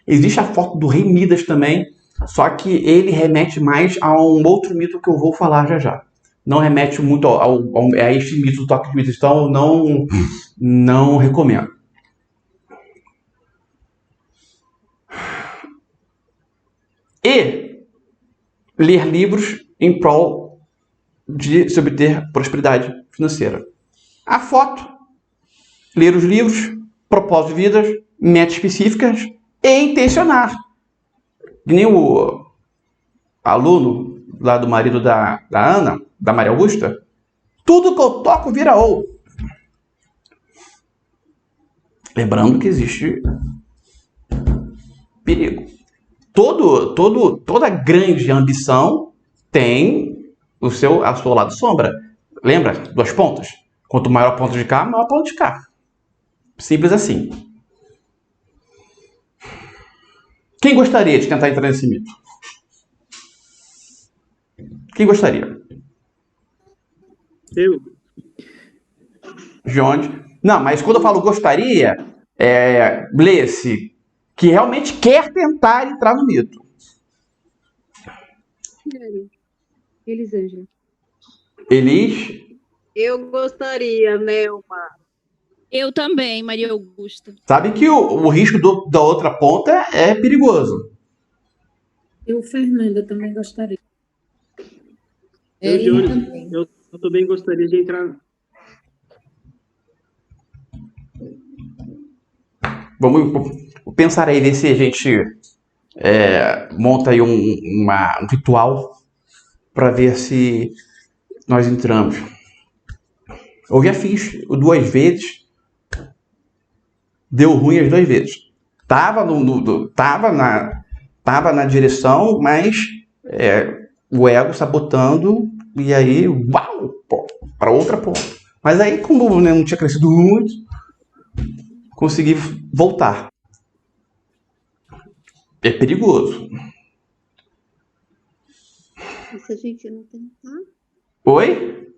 Existe a foto do rei Midas também, só que ele remete mais a um outro mito que eu vou falar já já. Não remete muito a este mito do toque de Midas, então não recomendo. E ler livros em prol de se obter prosperidade financeira. A foto, ler os livros, propósito de vidas, metas específicas e intencionar. Que nem o aluno lá do marido da Ana, da Maria Augusta, tudo que eu toco vira ouro. Lembrando que existe perigo. Toda grande ambição tem o seu lado sombra. Lembra? 2 pontas. Quanto maior a ponta de cá, maior a ponta de cá. Simples assim. Quem gostaria de tentar entrar nesse mito? Quem gostaria? Eu. Jones. Não, mas quando eu falo gostaria, lê-se que realmente quer tentar entrar no mito. Elisângela. Elis? Eu gostaria, Nelma. Eu também, Maria Augusta. Sabe que o risco da outra ponta é perigoso. Eu, Fernanda, também gostaria. Eu, Jones, eu também gostaria de entrar. Vamos pensar aí, ver se a gente monta aí um ritual para ver se nós entramos. Eu já fiz 2 vezes, deu ruim as 2 vezes. Tava na direção, mas o ego sabotando e aí, uau, para outra ponta. Mas aí, como não tinha crescido muito, consegui voltar. É perigoso. E se a gente não tentar? Oi?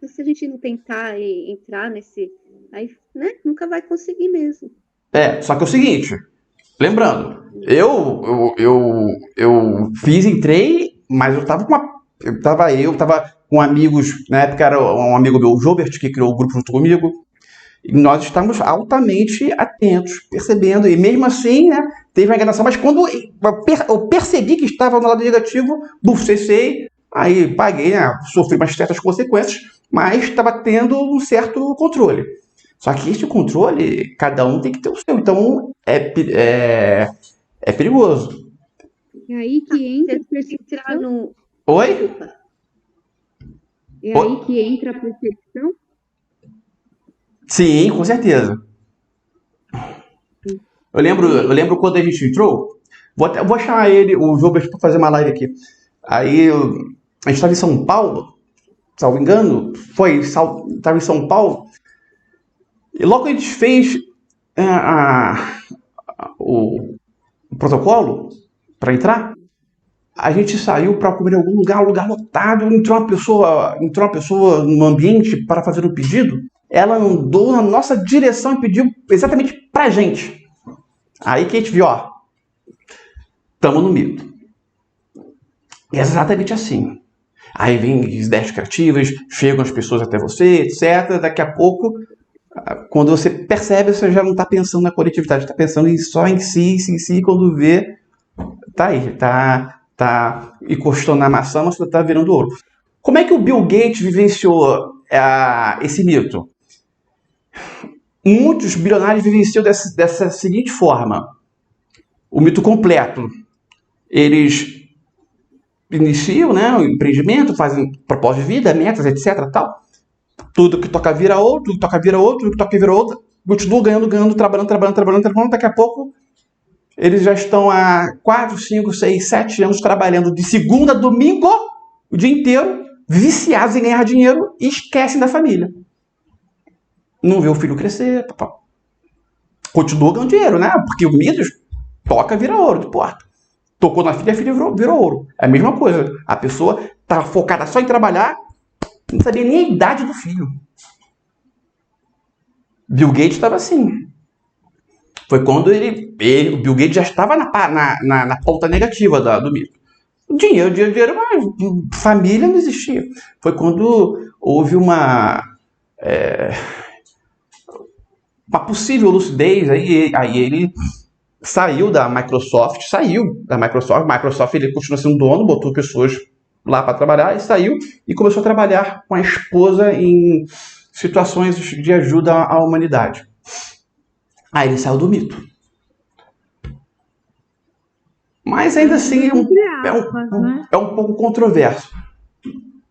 E se a gente não tentar entrar nesse... Aí, né? Nunca vai conseguir mesmo. Só que é o seguinte, Lembrando, eu entrei, mas eu tava com amigos, na época era um amigo meu, o Jobert, que criou o grupo junto comigo, e nós estávamos altamente atentos, percebendo, e mesmo assim, né, teve uma enganação, mas quando eu percebi que estava no lado negativo, cessei, aí paguei, né, sofri umas certas consequências, mas estava tendo um certo controle. Só que esse controle, cada um tem que ter o seu, então é perigoso. É aí que entra a percepção. Oi? É aí que entra a percepção? Sim, com certeza. Eu lembro quando a gente entrou, vou chamar ele, o Jobert, para fazer uma live aqui. Aí a gente estava em São Paulo, salvo engano, estava em São Paulo, e logo que a gente fez o protocolo para entrar, a gente saiu para comer em algum lugar, um lugar lotado, entrou uma pessoa no ambiente para fazer um pedido, ela andou na nossa direção e pediu exatamente pra gente. Aí que a gente viu, ó, tamo no mito. E é exatamente assim. Aí vem as ideias criativas, chegam as pessoas até você, etc. Daqui a pouco, quando você percebe, você já não está pensando na coletividade, está pensando só em si, quando vê, tá aí, tá encostando na maçã, mas você tá virando ouro. Como é que o Bill Gates vivenciou esse mito? Muitos bilionários vivenciam dessa seguinte forma. O mito completo. Eles iniciam, né, o empreendimento, fazem propósito de vida, metas, etc. Tal. Tudo que toca vira outro, tudo que toca vira outro, tudo que toca vira outro. Continuam ganhando, trabalhando. Daqui a pouco, eles já estão há 4, 5, 6, 7 anos trabalhando de segunda a domingo, o dia inteiro, viciados em ganhar dinheiro e esquecem da família. Não vê o filho crescer, continua ganhando dinheiro, né? Porque o Midas toca, vira ouro de porta. Tocou na filha, a filha virou ouro. É a mesma coisa. A pessoa tá focada só em trabalhar, não sabia nem a idade do filho. Bill Gates estava assim. Foi quando o Bill Gates já estava na ponta negativa do mito. Dinheiro, mas família não existia. Foi quando houve uma possível lucidez, aí ele saiu da Microsoft, Microsoft ele continua sendo dono, botou pessoas lá para trabalhar e saiu e começou a trabalhar com a esposa em situações de ajuda à humanidade. Aí ele saiu do mito. Mas ainda assim é um pouco controverso.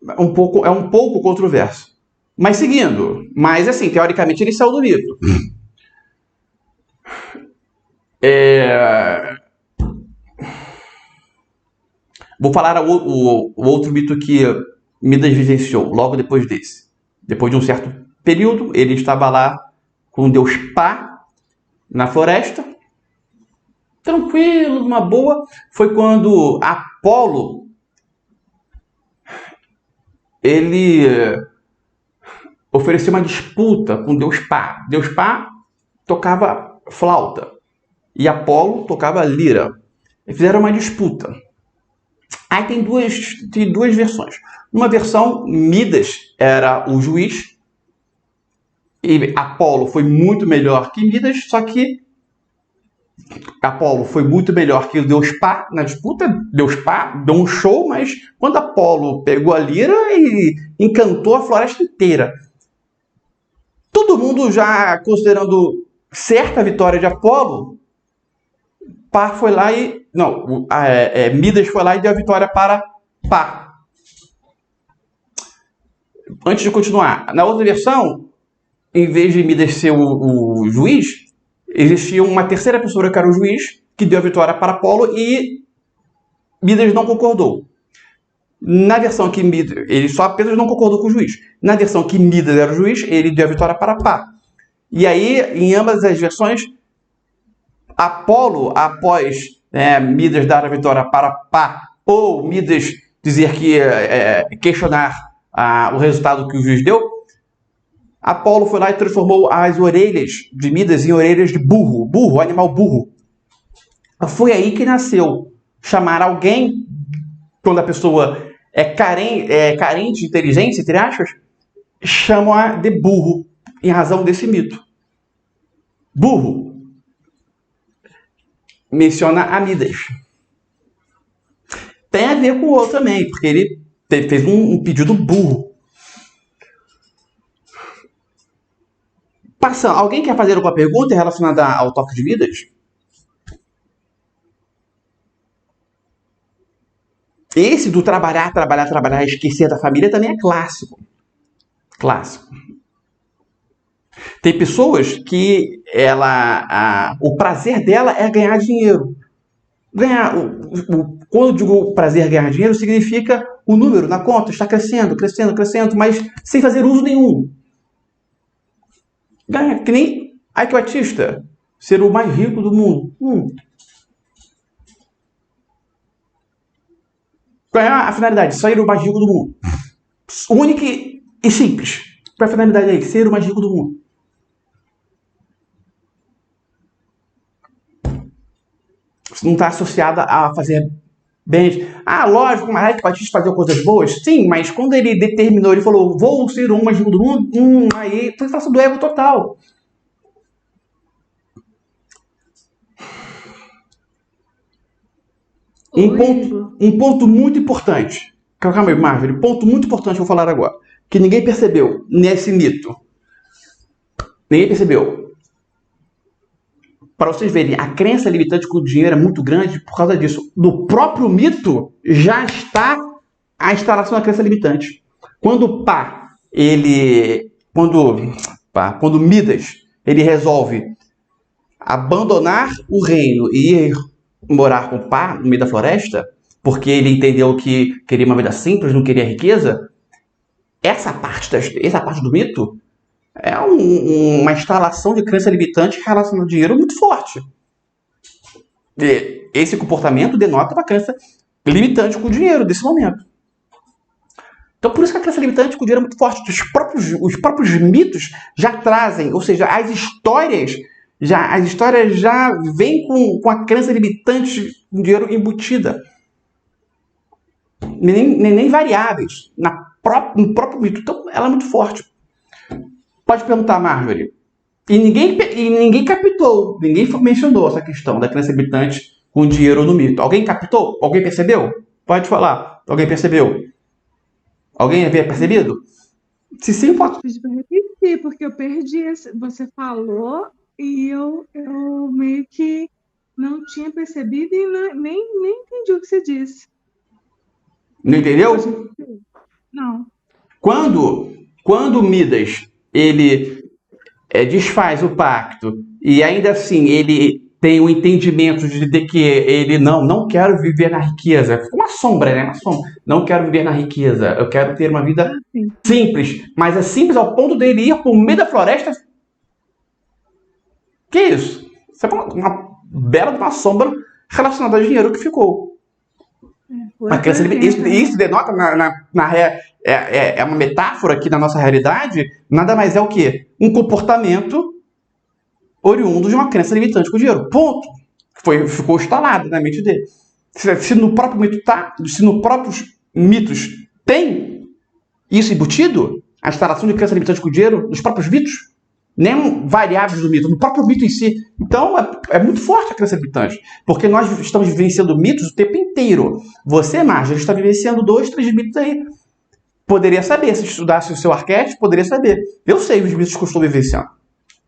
É um pouco controverso. Mas seguindo, mas assim, teoricamente ele saiu do mito. Vou falar o outro mito que Midas vivenciou logo depois desse. Depois de um certo período, ele estava lá com o deus Pá na floresta, tranquilo, numa boa. Foi quando Apolo ele ofereceu uma disputa com Deus Pá. Deus Pá tocava flauta e Apolo tocava lira. E fizeram uma disputa. Aí tem duas versões. Uma versão, Midas era o juiz e Apolo foi muito melhor que Midas, só que Apolo foi muito melhor que o Deus Pá na disputa. Deus Pá deu um show, mas quando Apolo pegou a lira, ele encantou a floresta inteira. Todo mundo já considerando certa a vitória de Apolo, Pá foi lá e... Não, Midas foi lá e deu a vitória para Pá. Antes de continuar, na outra versão, em vez de Midas ser o juiz, existia uma terceira pessoa que era o juiz, que deu a vitória para Apolo e Midas não concordou. Na versão que Midas... Ele só apenas não concordou com o juiz. Na versão que Midas era o juiz, ele deu a vitória para Pá. E aí, em ambas as versões, Apolo, após Midas dar a vitória para Pá, ou Midas dizer que questionar o resultado que o juiz deu, Apolo foi lá e transformou as orelhas de Midas em orelhas de burro, animal burro. Foi aí que nasceu chamar alguém, quando a pessoa é carente de inteligência, entre aspas, chama de burro, em razão desse mito. Burro menciona Amidas. Tem a ver com o outro também, porque ele fez um pedido burro. Passando, alguém quer fazer alguma pergunta relacionada ao toque de Midas? Esse do trabalhar, esquecer da família também é clássico. Clássico. Tem pessoas que o prazer dela é ganhar dinheiro. Quando eu digo prazer ganhar dinheiro, significa o número na conta está crescendo, mas sem fazer uso nenhum. Ganha, que nem Ike Batista, ser o mais rico do mundo. Qual é a finalidade? Ser o mais rico do mundo. Única e simples. Qual é a finalidade aí? Ser o mais rico do mundo. Não está associada a fazer bens. Lógico, mas Ike Batista fazia coisas boas? Sim, mas quando ele determinou, ele falou, vou ser o mais rico do mundo, aí foi falsa do ego total. Um ponto muito importante. Calma aí, Marvel. Ponto muito importante que eu vou falar agora. Que ninguém percebeu nesse mito. Ninguém percebeu. Para vocês verem, a crença limitante com o dinheiro é muito grande por causa disso. No próprio mito já está a instalação da crença limitante. Quando Midas ele resolve abandonar o reino e ir morar com Pá no meio da floresta, porque ele entendeu que queria uma vida simples, não queria riqueza, essa parte do mito é uma instalação de crença limitante relacionada ao dinheiro muito forte. E esse comportamento denota uma crença limitante com o dinheiro desse momento. Então, por isso que a crença limitante com o dinheiro é muito forte. Os próprios mitos já trazem, ou seja, as histórias já vêm com a crença limitante com o dinheiro embutida. Nem variáveis no próprio mito. Então, ela é muito forte. Pode perguntar, Marjorie. E ninguém captou, ninguém mencionou essa questão da crença limitante com dinheiro no mito. Alguém captou? Alguém percebeu? Pode falar. Alguém percebeu? Alguém havia percebido? Se sim, pode. Eu repetir, porque eu perdi. Você falou e eu meio que não tinha percebido e nem entendi o que você disse. Não entendeu? Não. Quando Midas ele desfaz o pacto e ainda assim ele tem o entendimento de que ele não quero viver na riqueza, fica uma sombra, né? Uma sombra. Não quero viver na riqueza, eu quero ter uma vida simples, mas é simples ao ponto dele ir por meio da floresta. Que isso? Isso é uma bela de uma sombra relacionada ao dinheiro que ficou. Isso denota é uma metáfora aqui na nossa realidade, nada mais é o quê? Um comportamento oriundo de uma crença limitante com o dinheiro. Ponto. Ficou instalado na mente dele. Se no próprio mito se no próprios mitos tem isso embutido, a instalação de crença limitante com o dinheiro, nos próprios mitos, nem variáveis do mito, no próprio mito em si. Então, é muito forte a crença limitante. Porque nós estamos vivenciando mitos o tempo inteiro. Você, Marjorie, está vivenciando 2, 3 mitos aí. Poderia saber, se estudasse o seu arquétipo, poderia saber. Eu sei os mitos que eu estou vivenciando.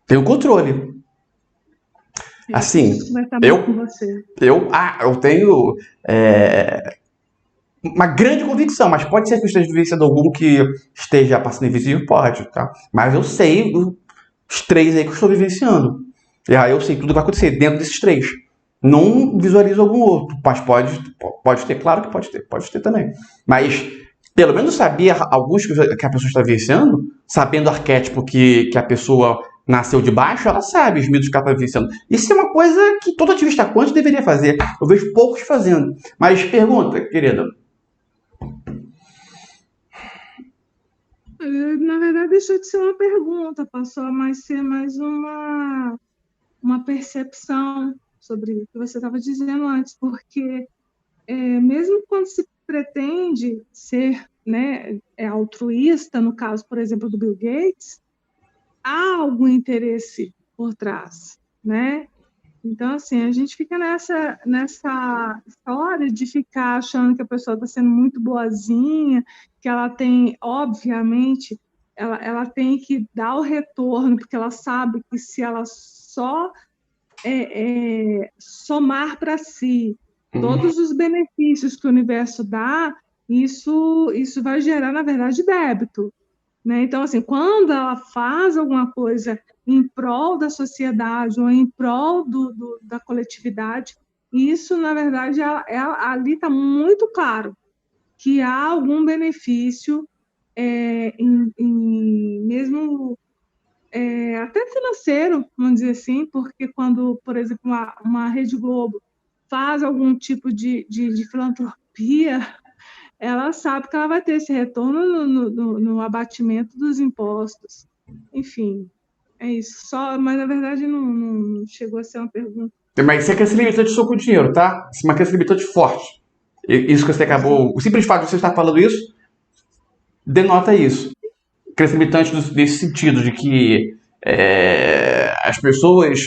Tenho controle. Assim, eu tenho uma grande convicção, mas pode ser que eu esteja vivenciando algum que esteja passando invisível, pode, tá? Mas eu sei os 3 aí que eu estou vivenciando. E aí eu sei tudo que vai acontecer dentro desses 3. Não visualizo algum outro, mas pode ter, claro que pode ter também. Mas pelo menos saber alguns que a pessoa está vivenciando, sabendo o arquétipo que a pessoa nasceu de baixo, ela sabe os mitos que ela está vivenciando. Isso é uma coisa que todo ativista quântico deveria fazer. Eu vejo poucos fazendo. Mas pergunta, querida. Na verdade, deixou de ser uma pergunta, passou a ser mais uma percepção sobre o que você estava dizendo antes, porque mesmo quando se pretende ser, né, altruísta, no caso, por exemplo, do Bill Gates, há algum interesse por trás, né? Então, assim, a gente fica nessa história de ficar achando que a pessoa está sendo muito boazinha, que ela tem, obviamente, ela tem que dar o retorno, porque ela sabe que se ela só somar para si todos os benefícios que o universo dá, isso vai gerar, na verdade, débito, né? Então, assim, quando ela faz alguma coisa em prol da sociedade ou em prol da coletividade, isso, na verdade, ali está muito claro que há algum benefício, mesmo até financeiro, vamos dizer assim, porque quando, por exemplo, uma Rede Globo faz algum tipo de filantropia, ela sabe que ela vai ter esse retorno no abatimento dos impostos. Enfim, é isso. Mas, na verdade, não chegou a ser uma pergunta. Mas isso é crença limitante só com dinheiro, tá? Isso é uma crença limitante forte. Isso que você acabou... O simples fato de você estar falando isso denota isso. Crença limitante nesse sentido de que as pessoas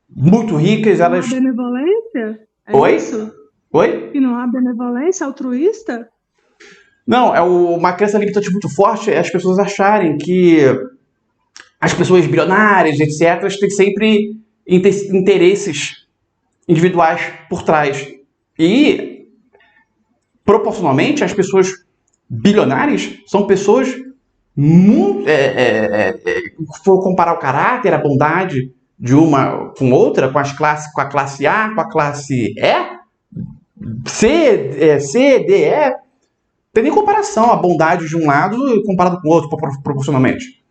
muito ricas, elas... Não há benevolência? Oi? Isso? Oi? Que não há benevolência altruísta? Não, uma crença limitante muito forte é as pessoas acharem que as pessoas bilionárias, etc., têm sempre interesses individuais por trás. E, proporcionalmente, as pessoas bilionárias são pessoas muito... se for comparar o caráter, a bondade de uma com outra, com a classe A, com a classe E, C, D, E, tem nem comparação a bondade de um lado comparado com o outro, proporcionalmente.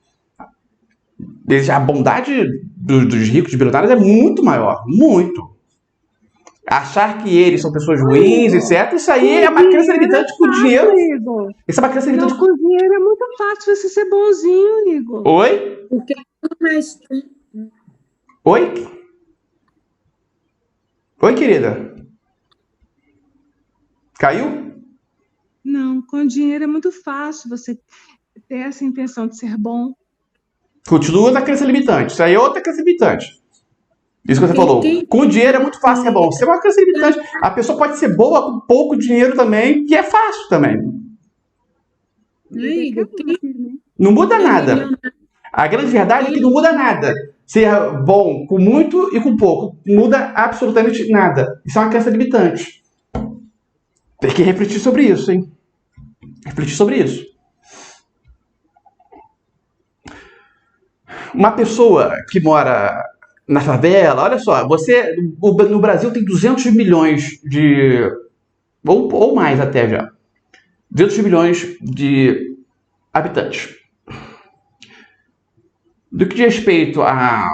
A bondade dos ricos, dos bilionários, é muito maior. Muito. Achar que eles são pessoas ruins, etc., isso aí é uma crença limitante com dinheiro. Igor. Isso é uma crença limitante com dinheiro é muito fácil você ser bonzinho, Igor. Oi? Porque mais... Oi? Oi, querida? Caiu? Não, com dinheiro é muito fácil você ter essa intenção de ser bom. Continua na crença limitante. Isso aí é outra crença limitante. Isso que você falou. Com dinheiro é muito fácil, é bom. Isso é uma crença limitante. A pessoa pode ser boa com pouco dinheiro também, que é fácil também. Não muda nada. A grande verdade é que não muda nada. Ser bom com muito e com pouco. Muda absolutamente nada. Isso é uma crença limitante. Tem que refletir sobre isso, hein? Refletir sobre isso. Uma pessoa que mora na favela, olha só, no Brasil tem 200 milhões de... Ou mais até já. 200 milhões de habitantes. Do que diz respeito a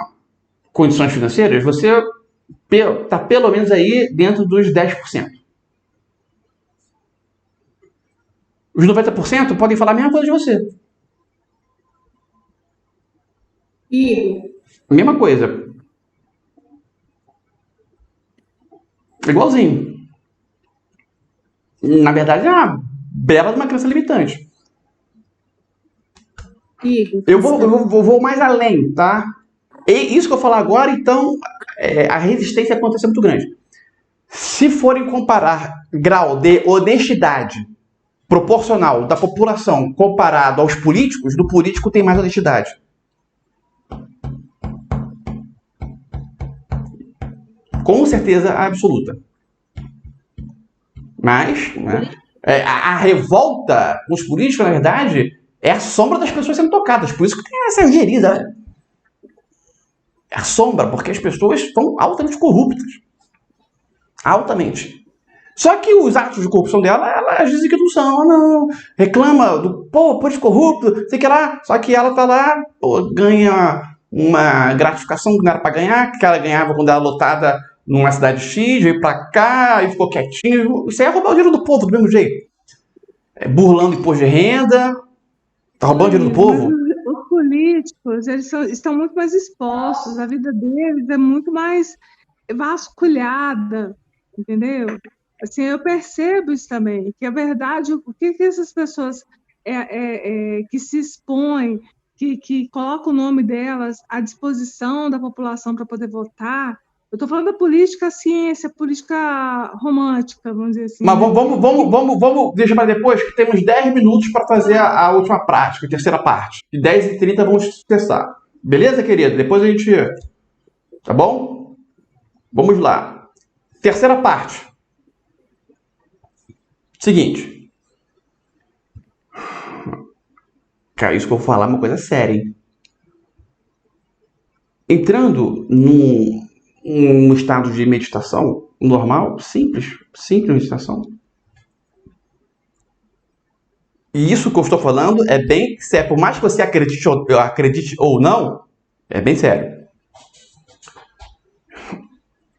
condições financeiras, você está pelo menos aí dentro dos 10%. Os 90% podem falar a mesma coisa de você. Igor. Mesma coisa. Igualzinho. Na verdade, é uma bela de uma crença limitante. Igor, Eu vou mais além, tá? E isso que eu falar agora, então, a resistência pode ser muito grande. Se forem comparar grau de honestidade proporcional da população comparado aos políticos, do político tem mais honestidade. Com certeza absoluta. Mas, né, a revolta com os políticos, na verdade, é a sombra das pessoas sendo tocadas. Por isso que tem essa gerida. Né? É a sombra, porque as pessoas estão altamente corruptas. Altamente. Só que os atos de corrupção dela, elas dizem que não são, não. Reclama do, político corrupto, sei que lá. Só que ela tá lá, ganha uma gratificação que não era pra ganhar, que ela ganhava quando era lotada numa cidade X, veio pra cá e ficou quietinho. Isso aí é roubar o dinheiro do povo, do mesmo jeito. Burlando imposto de renda. Tá roubando dinheiro do povo. Os políticos, eles estão muito mais expostos. A vida deles é muito mais vasculhada, entendeu? Assim, eu percebo isso também, que a verdade, o que essas pessoas que se expõem, que colocam o nome delas à disposição da população para poder votar. Eu estou falando da política ciência, política romântica, vamos dizer assim. Mas vamos deixar para depois, que temos 10 minutos para fazer a última prática, a terceira parte. De 10h30 vamos testar. Beleza, querido? Depois a gente... Tá bom? Vamos lá. Terceira parte. Seguinte. Cara, isso que eu vou falar é uma coisa séria, hein? Entrando num estado de meditação normal, simples meditação. E isso que eu estou falando é bem sério. Por mais que você acredite ou não, é bem sério.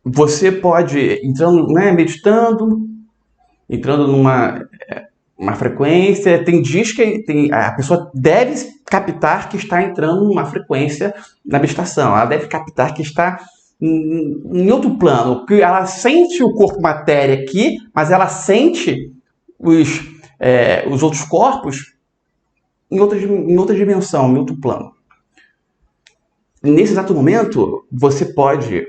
Você pode, entrando, né, meditando, entrando numa frequência, tem dias que a pessoa deve captar que está entrando numa frequência na meditação. Ela deve captar que está em outro plano, que ela sente o corpo matéria aqui, mas ela sente os outros corpos em outra dimensão, em outro plano. Nesse exato momento, você pode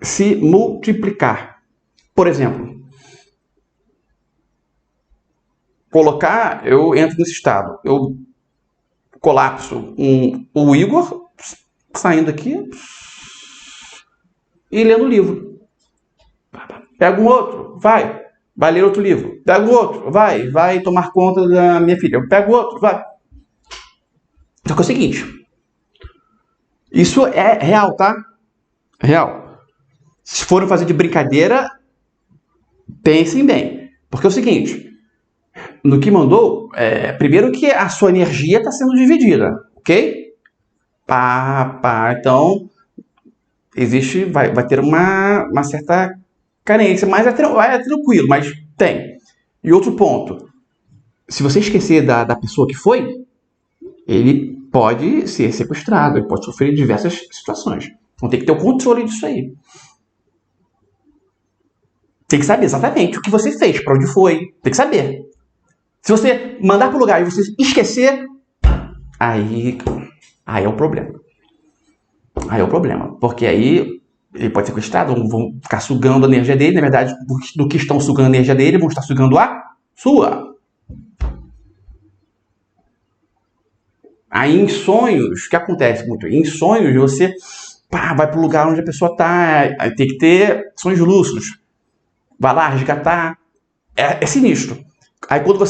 se multiplicar. Por exemplo, eu entro nesse estado, eu colapso o Igor, saindo aqui e lendo o livro. Pega um outro, vai ler outro livro. Pega o outro, vai tomar conta da minha filha. Pega o outro, vai. Só que é o seguinte, isso é real, tá? Real. Se forem fazer de brincadeira, pensem bem. Porque é o seguinte, no que mandou, primeiro que a sua energia está sendo dividida, ok? Então, vai ter uma certa carência, mas é tranquilo, mas tem. E outro ponto, se você esquecer da pessoa que foi, ele pode ser sequestrado, ele pode sofrer diversas situações. Então tem que ter o controle disso aí. Tem que saber exatamente o que você fez, para onde foi, tem que saber. Se você mandar para o lugar e você esquecer, aí é o problema. Aí é o problema, porque aí ele pode ser sequestrado, vão ficar sugando a energia dele. Na verdade, do que estão sugando a energia dele, vão estar sugando a sua. Aí em sonhos, o que acontece muito? Em sonhos, você vai para o lugar onde a pessoa está, aí tem que ter sonhos lúcidos. Vai lá resgatar. É sinistro. Aí quando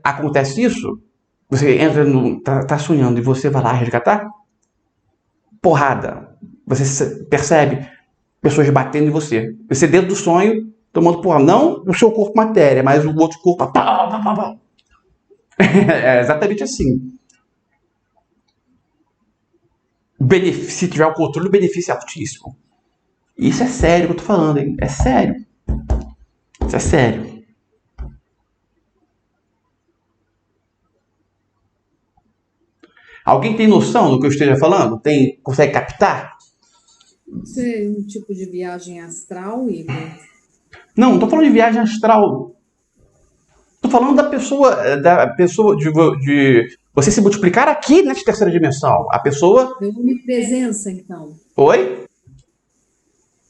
acontece isso, você entra tá sonhando e você vai lá resgatar, porrada. Você percebe pessoas batendo em você. Você dentro do sonho, tomando porrada. Não o seu corpo matéria, mas o outro corpo. É exatamente assim. Se tiver o controle, o benefício é altíssimo. Isso é sério que eu tô falando, hein? É sério. Isso é sério. Alguém tem noção do que eu esteja falando? Consegue captar? Isso é um tipo de viagem astral, Igor? Não estou falando de viagem astral. Estou falando da pessoa de você se multiplicar aqui nessa terceira dimensão. A pessoa... De onipresença, então. Oi?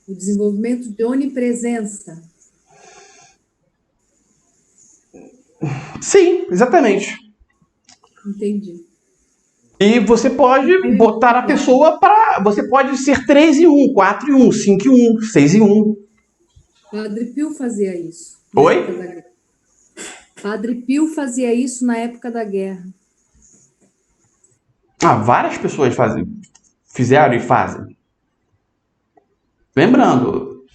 O desenvolvimento de onipresença. Sim, exatamente. Entendi. E você pode botar a pessoa para... Você pode ser 3 em 1, 4 em 1, 5 em 1, 6 em 1. Padre Pio fazia isso. Oi? Padre Pio fazia isso na época da guerra. Várias pessoas fizeram e fazem. Lembrando.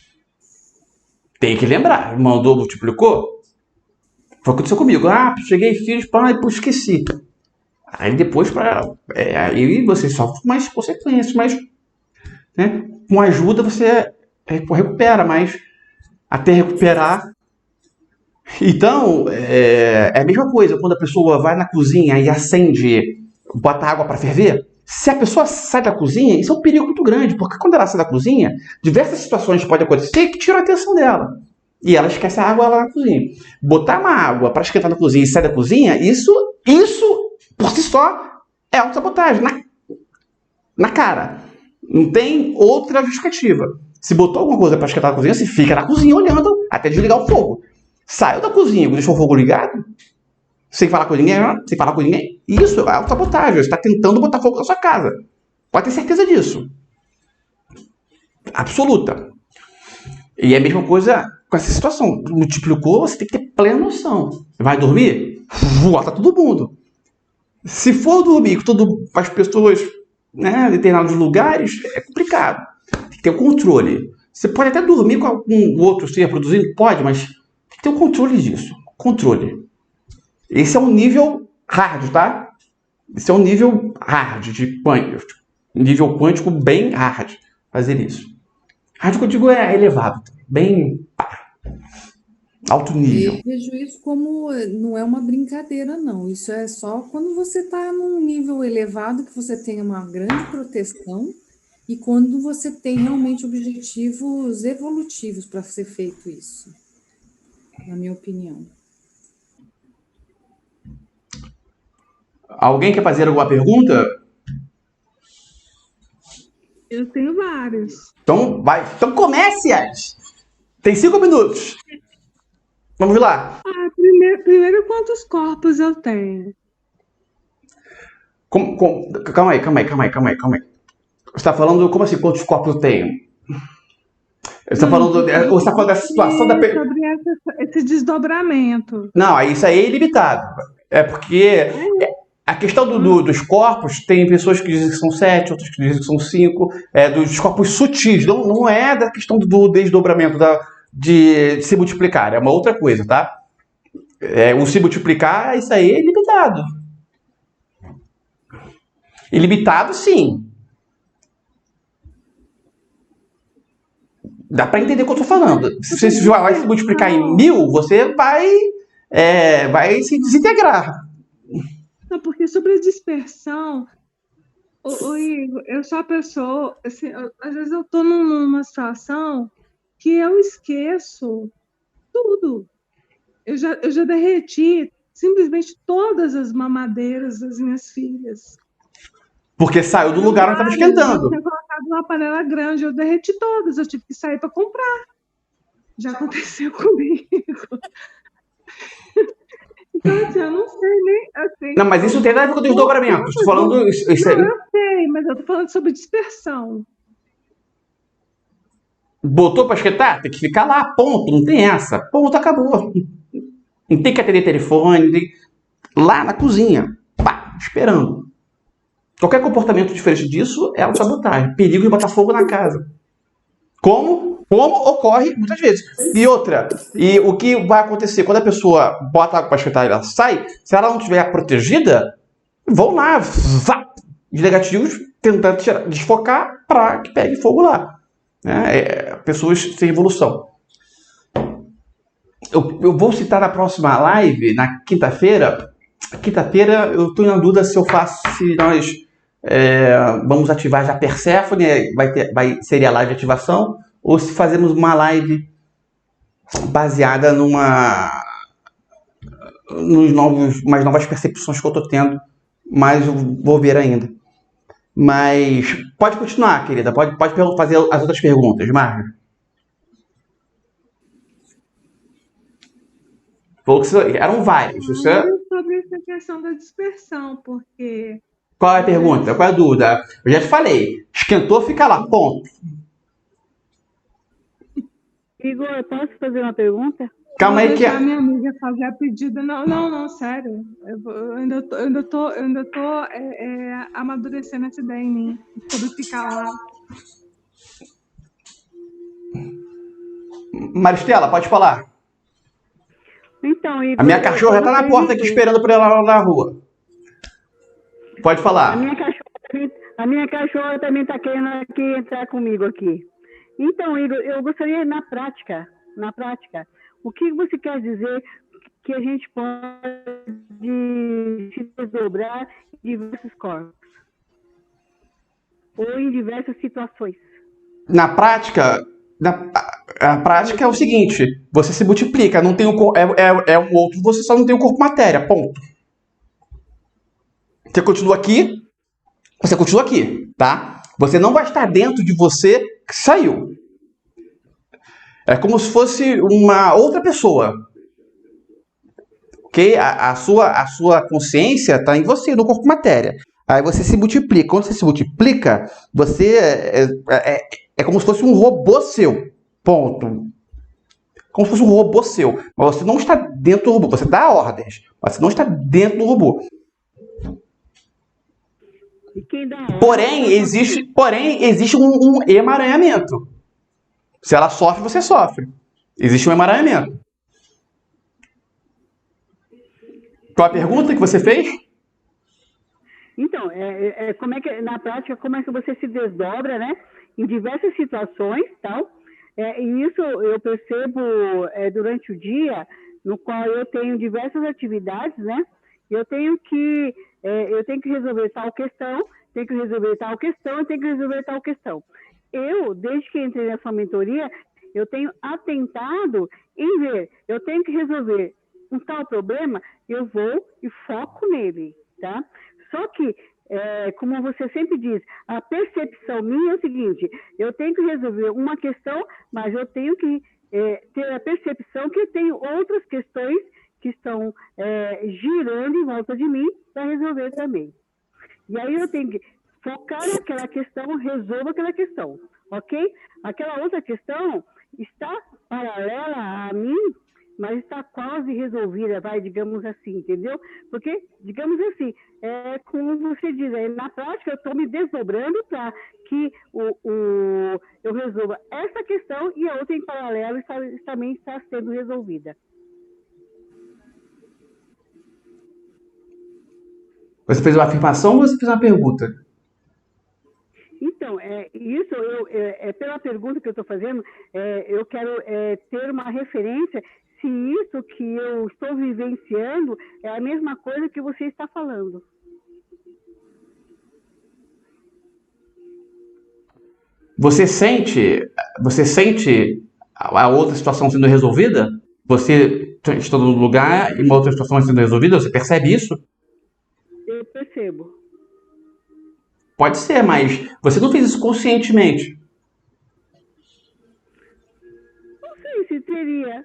Tem que lembrar. Mandou, multiplicou. Foi o que aconteceu comigo. Cheguei, fiz, esqueci. Aí depois, aí você sofre mais consequências, mas né, com ajuda você recupera, mas até recuperar. Então, é a mesma coisa quando a pessoa vai na cozinha e acende, bota água para ferver, Se a pessoa sai da cozinha, isso é um perigo muito grande, porque quando ela sai da cozinha, diversas situações podem acontecer que tiram a atenção dela. E ela esquece a água lá na cozinha. Botar uma água para esquentar na cozinha e sair da cozinha, isso por si só é autossabotagem, na cara. Não tem outra justificativa. Se botou alguma coisa para esquentar na cozinha, você fica na cozinha olhando até desligar o fogo. Saiu da cozinha e deixou o fogo ligado, sem falar com ninguém, isso é autossabotagem. Você está tentando botar fogo na sua casa. Pode ter certeza disso. Absoluta. E é a mesma coisa com essa situação. Multiplicou, você tem que ter plena noção. Vai dormir? Bota todo mundo. Se for dormir com as pessoas, né, em determinados lugares, é complicado. Tem que ter o controle. Você pode até dormir com algum outro ser produzindo? Pode, mas tem que ter o controle disso. Controle. Esse é um nível hard, tá? Esse é um nível hard de quântico. Nível quântico bem hard fazer isso. Hard que eu digo é elevado. Bem alto nível. Eu vejo isso como não é uma brincadeira, não. Isso é só quando você está num nível elevado, que você tem uma grande proteção, e quando você tem realmente objetivos evolutivos para ser feito isso, na minha opinião. Alguém quer fazer alguma pergunta? Eu tenho vários. Então vai. Então comece, Alice. Tem 5 minutos. Vamos lá. Primeiro, quantos corpos eu tenho? Calma aí. Você está falando, como assim, quantos corpos eu tenho? Você está falando dessa situação da pessoa. Sobre esse desdobramento. Não, isso aí é ilimitado. É porque a questão dos corpos, tem pessoas que dizem que são 7, outras que dizem que são 5, dos corpos sutis. Não é da questão do desdobramento, de se multiplicar. É uma outra coisa, tá? O se multiplicar, isso aí é ilimitado. Ilimitado, sim. Dá para entender o que eu tô falando. Se você vai se multiplicar em 1000, você vai se desintegrar. Não, porque sobre a dispersão, Igor, eu sou a pessoa, assim, às vezes eu tô numa situação que eu esqueço tudo. Eu já derreti simplesmente todas as mamadeiras das minhas filhas. Porque saiu do lugar onde estava esquentando. Eu tinha colocado uma panela grande, eu derreti todas, eu tive que sair para comprar. Já aconteceu comigo. Então, assim, eu não sei nem... Assim, não, mas isso não tem nada a ver com o desdobramento. Estou falando... Isso aí. Não, eu sei, mas eu estou falando sobre dispersão. Botou para esquentar? Tem que ficar lá, ponto. Não tem essa. Ponto, acabou. Não tem que atender telefone. Lá na cozinha. Pá, esperando. Qualquer comportamento diferente disso é autossabotagem. Perigo de botar fogo na casa. Como ocorre muitas vezes. E outra, o que vai acontecer quando a pessoa bota água para esquentar e ela sai, se ela não estiver protegida, vão lá, de negativos, tentando desfocar para que pegue fogo lá. Pessoas sem evolução. Eu vou citar na próxima live, na quinta-feira. Quinta-feira eu estou na dúvida se nós vamos ativar já Perséfone, seria a live de ativação, ou se fazemos uma live baseada umas novas percepções que eu estou tendo, mas eu vou ver ainda. Mas pode continuar, querida, pode fazer as outras perguntas, Marga. Eram vários. Sobre essa questão da dispersão, porque... Qual é a pergunta? Qual é a dúvida? Eu já te falei. Esquentou, fica lá, ponto. Igor, eu posso fazer uma pergunta? Calma aí que... a minha amiga fazer a pedida. Não, sério. Eu ainda tô amadurecendo essa ideia em mim. Sobre ficar lá. Maristela, pode falar. Então, Igor, a minha cachorra está na porta aqui esperando por ela lá na rua. Pode falar. A minha cachorra também está querendo aqui entrar comigo aqui. Então, Igor, eu gostaria, na prática, o que você quer dizer que a gente pode se desdobrar em diversos corpos? ou em diversas situações? Na prática, a prática é o seguinte: você se multiplica, não tem é um outro, você só não tem o corpo matéria, ponto. Você continua aqui, tá? Você não vai estar dentro de você que saiu. É como se fosse uma outra pessoa. Ok? A sua consciência está em você, no corpo matéria. Aí você se multiplica. Quando você se multiplica, você é como se fosse um robô seu. Ponto. Como se fosse um robô seu. Mas você não está dentro do robô. Você dá ordens, mas você não está dentro do robô. E quem dá ordem, Porém, existe um emaranhamento. Se ela sofre, você sofre. Existe um emaranhamento. Qual a pergunta que você fez? Então, como é que, na prática, como é que você se desdobra, né? Em diversas situações, tal. E isso eu percebo durante o dia, no qual eu tenho diversas atividades, né? Eu tenho que resolver tal questão, tenho que resolver tal questão, tenho que resolver tal questão. Eu, desde que entrei nessa mentoria, eu tenho atentado em ver, eu tenho que resolver um tal problema, eu vou e foco nele, tá? Só que, como você sempre diz, a percepção minha é o seguinte: eu tenho que resolver uma questão, mas eu tenho que ter a percepção que eu tenho outras questões que estão girando em volta de mim para resolver também. E aí eu tenho que focar naquela questão, resolva aquela questão, ok? Aquela outra questão está paralela a mim, mas está quase resolvida, digamos assim, entendeu? Porque, digamos assim, como você diz, na prática eu estou me desdobrando para que eu resolva essa questão e a outra em paralelo também está sendo resolvida. Você fez uma afirmação ou você fez uma pergunta? Então, isso, pela pergunta que eu estou fazendo, eu quero ter uma referência se isso que eu estou vivenciando é a mesma coisa que você está falando. Você sente a outra situação sendo resolvida? Você está no lugar e uma outra situação sendo resolvida? Você percebe isso? Eu percebo. Pode ser, mas você não fez isso conscientemente.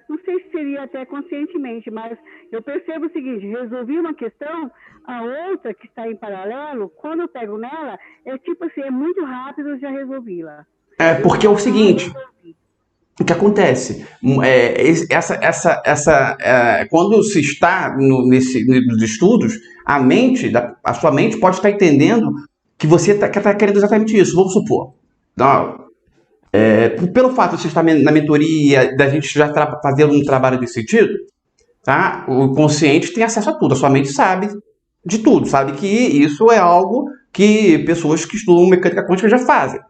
Não sei se seria até conscientemente, mas eu percebo o seguinte: resolvi uma questão, a outra que está em paralelo, quando eu pego nela, tipo assim, é muito rápido, eu já resolvi-la. Porque é o seguinte, o que acontece? Quando se está nos estudos, a sua mente pode estar entendendo que você está querendo exatamente isso. Vamos supor. Pelo fato de você estar na mentoria, da gente já fazendo um trabalho desse sentido, tá? O consciente tem acesso a tudo, a sua mente sabe de tudo, sabe que isso é algo que pessoas que estudam mecânica quântica já fazem.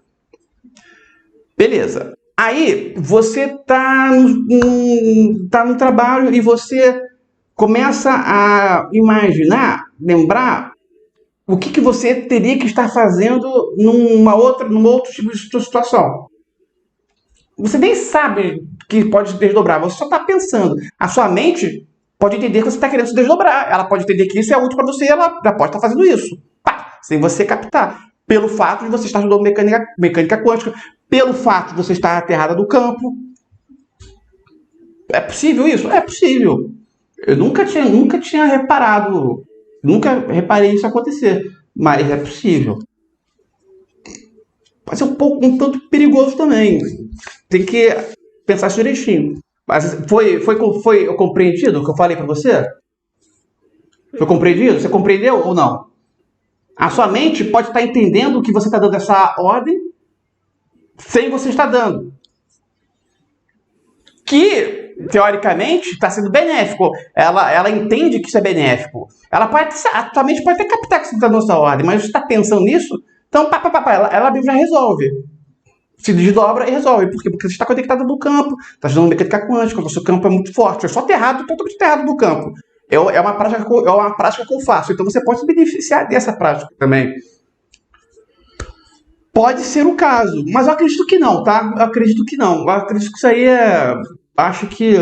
Beleza. Aí você tá no trabalho e você começa a imaginar, lembrar o que você teria que estar fazendo numa outra tipo de situação. Você nem sabe que pode se desdobrar, você só está pensando. A sua mente pode entender que você está querendo se desdobrar. Ela pode entender que isso é útil para você e ela já pode estar fazendo isso. Sem você captar. Pelo fato de você estar estudando mecânica quântica, pelo fato de você estar aterrada no campo. É possível isso? É possível. Eu nunca tinha reparado, nunca reparei isso acontecer, mas é possível. Pode ser um tanto perigoso também. Tem que pensar isso direitinho. Mas foi compreendido o que eu falei para você? Foi compreendido? Você compreendeu ou não? A sua mente pode estar entendendo que você está dando essa ordem sem você estar dando. Que, teoricamente, está sendo benéfico. Ela entende que isso é benéfico. A sua mente pode até captar que você está dando essa ordem, mas você está pensando nisso, então ela já resolve. Se desdobra e resolve. Por quê? Porque você está conectado no campo, está estudando mecânica quântica, o seu campo é muito forte. É só totalmente aterrado no campo. É uma prática que eu faço. Então você pode se beneficiar dessa prática também. Pode ser o caso, mas eu acredito que não, tá? Eu acredito que não. Eu acredito que isso aí acho que.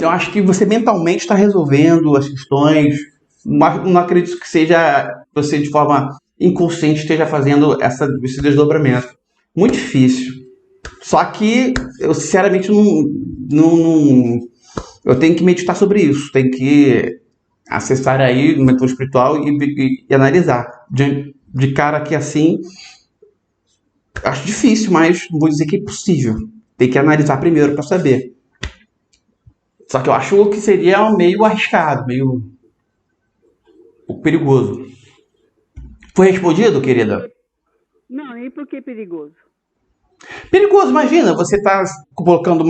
Eu acho que você mentalmente está resolvendo as questões. Não acredito que seja você de forma inconsciente esteja fazendo esse desdobramento. Muito difícil. Só que eu sinceramente não eu tenho que meditar sobre isso. Tenho que acessar aí o método espiritual e analisar. De cara que assim, acho difícil, mas não vou dizer que é impossível. Tem que analisar primeiro para saber. Só que eu acho que seria meio arriscado, meio um pouco perigoso. Foi respondido, querida? Não, e por que perigoso? Perigoso, imagina, você tá colocando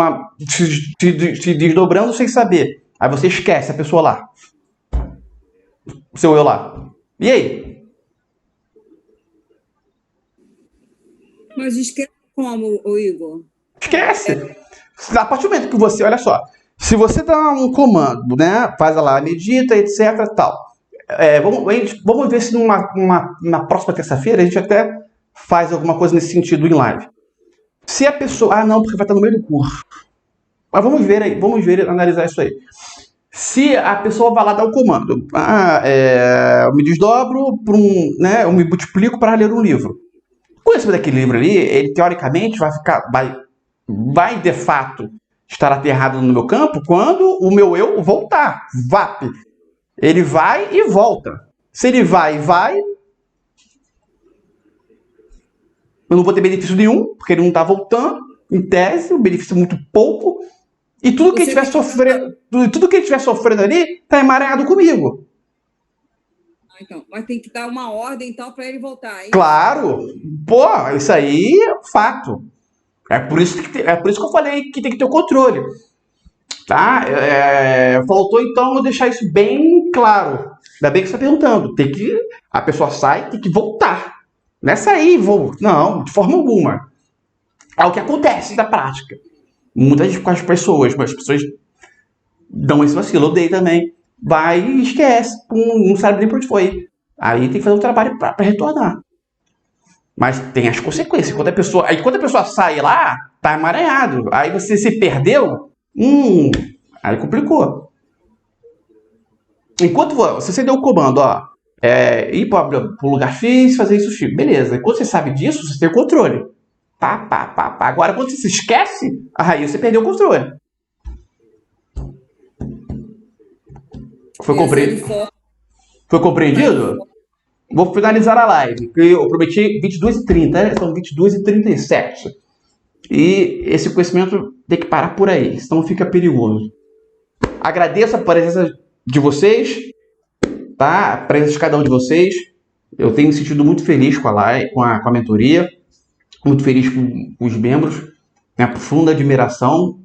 se desdobrando sem saber. Aí você esquece a pessoa lá. O seu eu lá. E aí? Mas esquece como, ô Igor? Esquece. A partir do momento que você, olha só, se você dá um comando, né, faz lá, medita, etc, tal. Vamos ver se na próxima terça-feira a gente até faz alguma coisa nesse sentido em live. Se a pessoa, não, porque vai estar no meio do curso. Mas vamos ver, analisar isso aí. Se a pessoa vai lá dar o comando, eu me desdobro para eu me multiplico para ler um livro. O conhecimento daquele livro ali, ele teoricamente vai de fato estar aterrado no meu campo quando o meu eu voltar. VAP. Ele vai e volta. Se ele vai, eu não vou ter benefício nenhum, porque ele não está voltando. Em tese, o benefício é muito pouco. E tudo que ele estiver sofrendo ali está emaranhado comigo. Então, mas tem que dar uma ordem, então, para ele voltar. Hein? Claro! Pô, isso aí é fato. É por isso que eu falei que tem que ter o controle. Tá? Faltou, então, eu deixar isso bem claro. Ainda bem que você está perguntando. A pessoa sai, tem que voltar. Não é sair, não, de forma alguma. É o que acontece na prática. Muitas vezes com as pessoas, mas as pessoas dão esse vacilo. Eu odeio também. Vai e esquece. Não sabe nem por onde foi. Aí tem que fazer um trabalho para retornar. Mas tem as consequências. Quando a pessoa sai lá, tá emaranhado. Aí você se perdeu, aí complicou. Enquanto você deu o comando, ir para o lugar X, fazer isso X. Beleza. Quando você sabe disso, você tem o controle. Pá. Agora, quando você se esquece, aí você perdeu o controle. Foi compreendido? Vou finalizar a live. Eu prometi 22h30, são 22h37. E esse conhecimento tem que parar por aí, senão fica perigoso. Agradeço a presença de vocês, tá? A presença de cada um de vocês. Eu tenho me sentido muito feliz com a live, com a mentoria, muito feliz com os membros. Tenho profunda admiração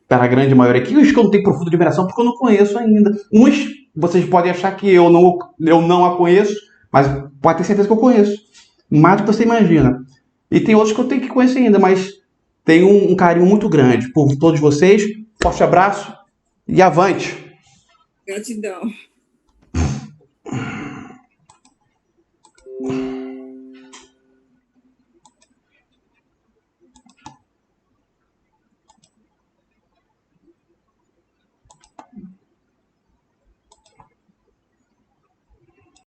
pela grande maioria aqui. Os que eu não tenho profunda admiração porque eu não conheço ainda. Uns vocês podem achar que eu não a conheço, mas pode ter certeza que eu conheço. Mais do que você imagina. E tem outros que eu tenho que conhecer ainda, mas tenho um carinho muito grande por todos vocês. Forte abraço e avante! Gratidão.